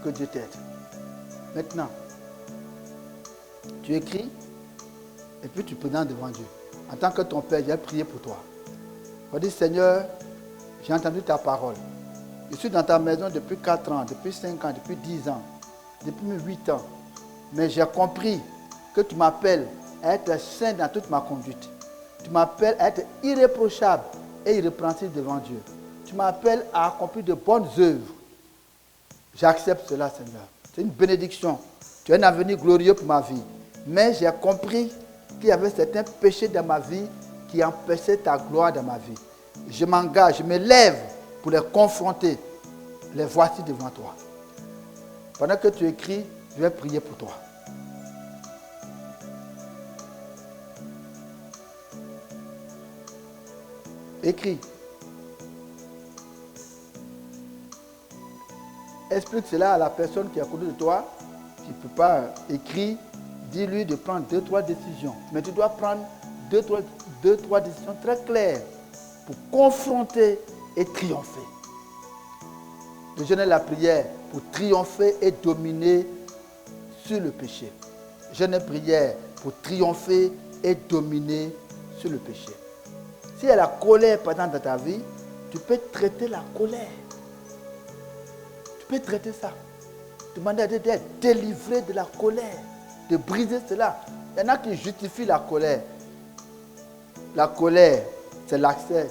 Que Dieu t'aide. Maintenant, tu écris, Et puis tu présentes devant Dieu. En tant que ton Père, j'ai prié pour toi. On dit, Seigneur, j'ai entendu ta parole. Je suis dans ta maison depuis 4 ans, depuis 5 ans, depuis 10 ans, depuis 8 ans. Mais j'ai compris que tu m'appelles à être saint dans toute ma conduite. Tu m'appelles à être irréprochable et irrépréhensible devant Dieu. Tu m'appelles à accomplir de bonnes œuvres. J'accepte cela, Seigneur. C'est une bénédiction. Tu as un avenir glorieux pour ma vie. Mais j'ai compris qu'il y avait certains péchés dans ma vie qui empêchaient ta gloire dans ma vie. Je m'engage, je me lève pour les confronter. Les voici devant toi. Pendant que tu écris, je vais prier pour toi. Écris. Explique cela à la personne qui est à côté de toi, qui ne peut pas écrire. Dis-lui de prendre 2-3 décisions. Mais tu dois prendre 2-3 décisions très claires pour confronter et triompher. Le jeûne et la prière pour triompher et dominer sur le péché. Jeûne et prière pour triompher et dominer sur le péché. S'il y a la colère pendant dans ta vie, tu peux traiter la colère. Tu peux traiter ça. Demander à Dieu d'être délivré de la colère, de briser cela. Il y en a qui justifient la colère. La colère, c'est l'accès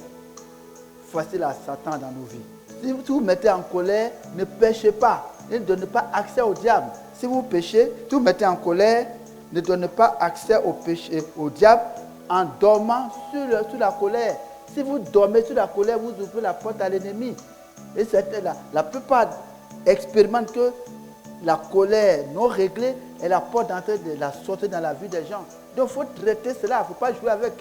facile à Satan dans nos vies. Si vous vous mettez en colère, ne péchez pas. Ne donnez pas accès au diable. Si vous péchez, si vous mettez en colère, ne donnez pas accès au péché, au diable en dormant sur la colère. Si vous dormez sur la colère, vous ouvrez la porte à l'ennemi. Et la plupart expérimentent que la colère non réglée est la porte d'entrée de la sortie dans la vie des gens. Donc il faut traiter cela, il ne faut pas jouer avec.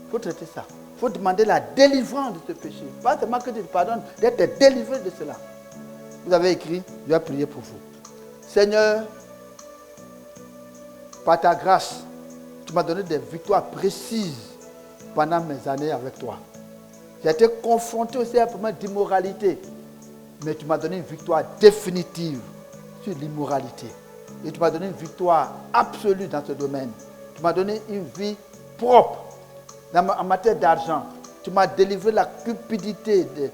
Il faut traiter ça. Il faut demander la délivrance de ce péché. Pas seulement que Dieu te pardonne, d'être délivré de cela. Vous avez écrit, je vais prier pour vous. Seigneur, par ta grâce, tu m'as donné des victoires précises pendant mes années avec toi. J'ai été confronté aussi à un problème d'immoralité. Mais tu m'as donné une victoire définitive sur l'immoralité. Et tu m'as donné une victoire absolue dans ce domaine. Tu m'as donné une vie propre en matière d'argent. Tu m'as délivré de la cupidité, de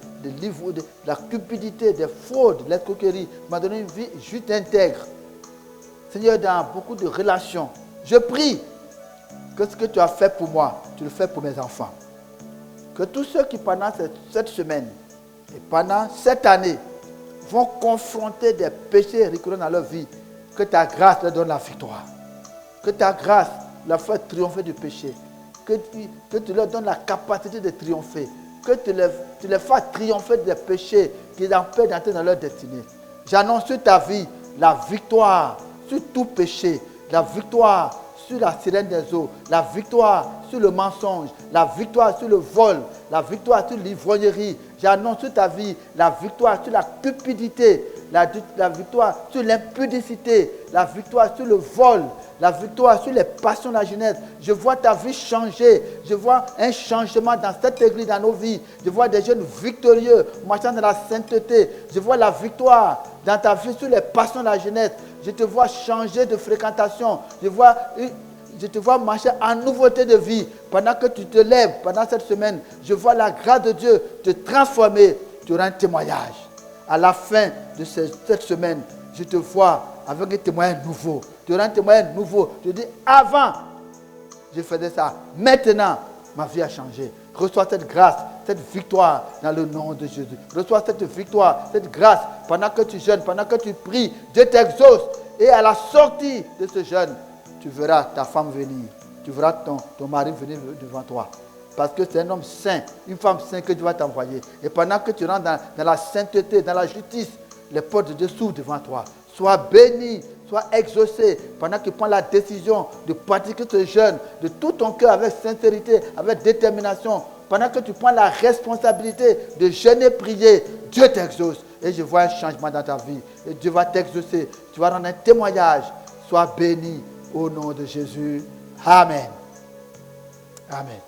la cupidité, des fraudes, de l'escroquerie. Tu m'as donné une vie juste intègre. Seigneur, dans beaucoup de relations, je prie que ce que tu as fait pour moi, tu le fais pour mes enfants. Que tous ceux qui pendant cette semaine et pendant cette année vont confronter des péchés récurrents dans leur vie, que ta grâce leur donne la victoire. Que ta grâce leur fasse triompher du péché. Que tu leur donnes la capacité de triompher. Que tu les fasses triompher des péchés qui les empêchent d'entrer dans leur destinée. J'annonce sur ta vie la victoire sur tout péché, la victoire sur la sirène des eaux, la victoire sur le mensonge, la victoire sur le vol, la victoire sur l'ivrognerie. J'annonce sur ta vie la victoire sur la cupidité, la victoire sur l'impudicité, la victoire sur le vol, la victoire sur les passions de la jeunesse. Je vois ta vie changer. Je vois un changement dans cette église, dans nos vies. Je vois des jeunes victorieux marchant dans la sainteté. Je vois la victoire dans ta vie sur les passions de la jeunesse. Je te vois changer de fréquentation. Je te vois marcher en nouveauté de vie. Pendant que tu te lèves, pendant cette semaine, je vois la grâce de Dieu te transformer. Tu auras un témoignage. À la fin de cette semaine, je te vois avec un témoignage nouveau. Tu auras un témoignage nouveau. Je dis, avant, je faisais ça. Maintenant, ma vie a changé. Reçois cette grâce, cette victoire dans le nom de Jésus. Reçois cette victoire, cette grâce. Pendant que tu jeûnes, pendant que tu pries, Dieu t'exauce. Et à la sortie de ce jeûne, tu verras ta femme venir. Tu verras ton mari venir devant toi. Parce que c'est un homme saint, une femme sainte que Dieu va t'envoyer. Et pendant que tu rentres dans la sainteté, dans la justice, les portes de Dieu s'ouvrent devant toi. Sois béni, sois exaucé. Pendant que tu prends la décision de pratiquer ce jeûne de tout ton cœur, avec sincérité, avec détermination. Pendant que tu prends la responsabilité de jeûner, prier, Dieu t'exauce. Et je vois un changement dans ta vie. Et Dieu va t'exaucer. Tu vas rendre un témoignage. Sois béni au nom de Jésus. Amen. Amen.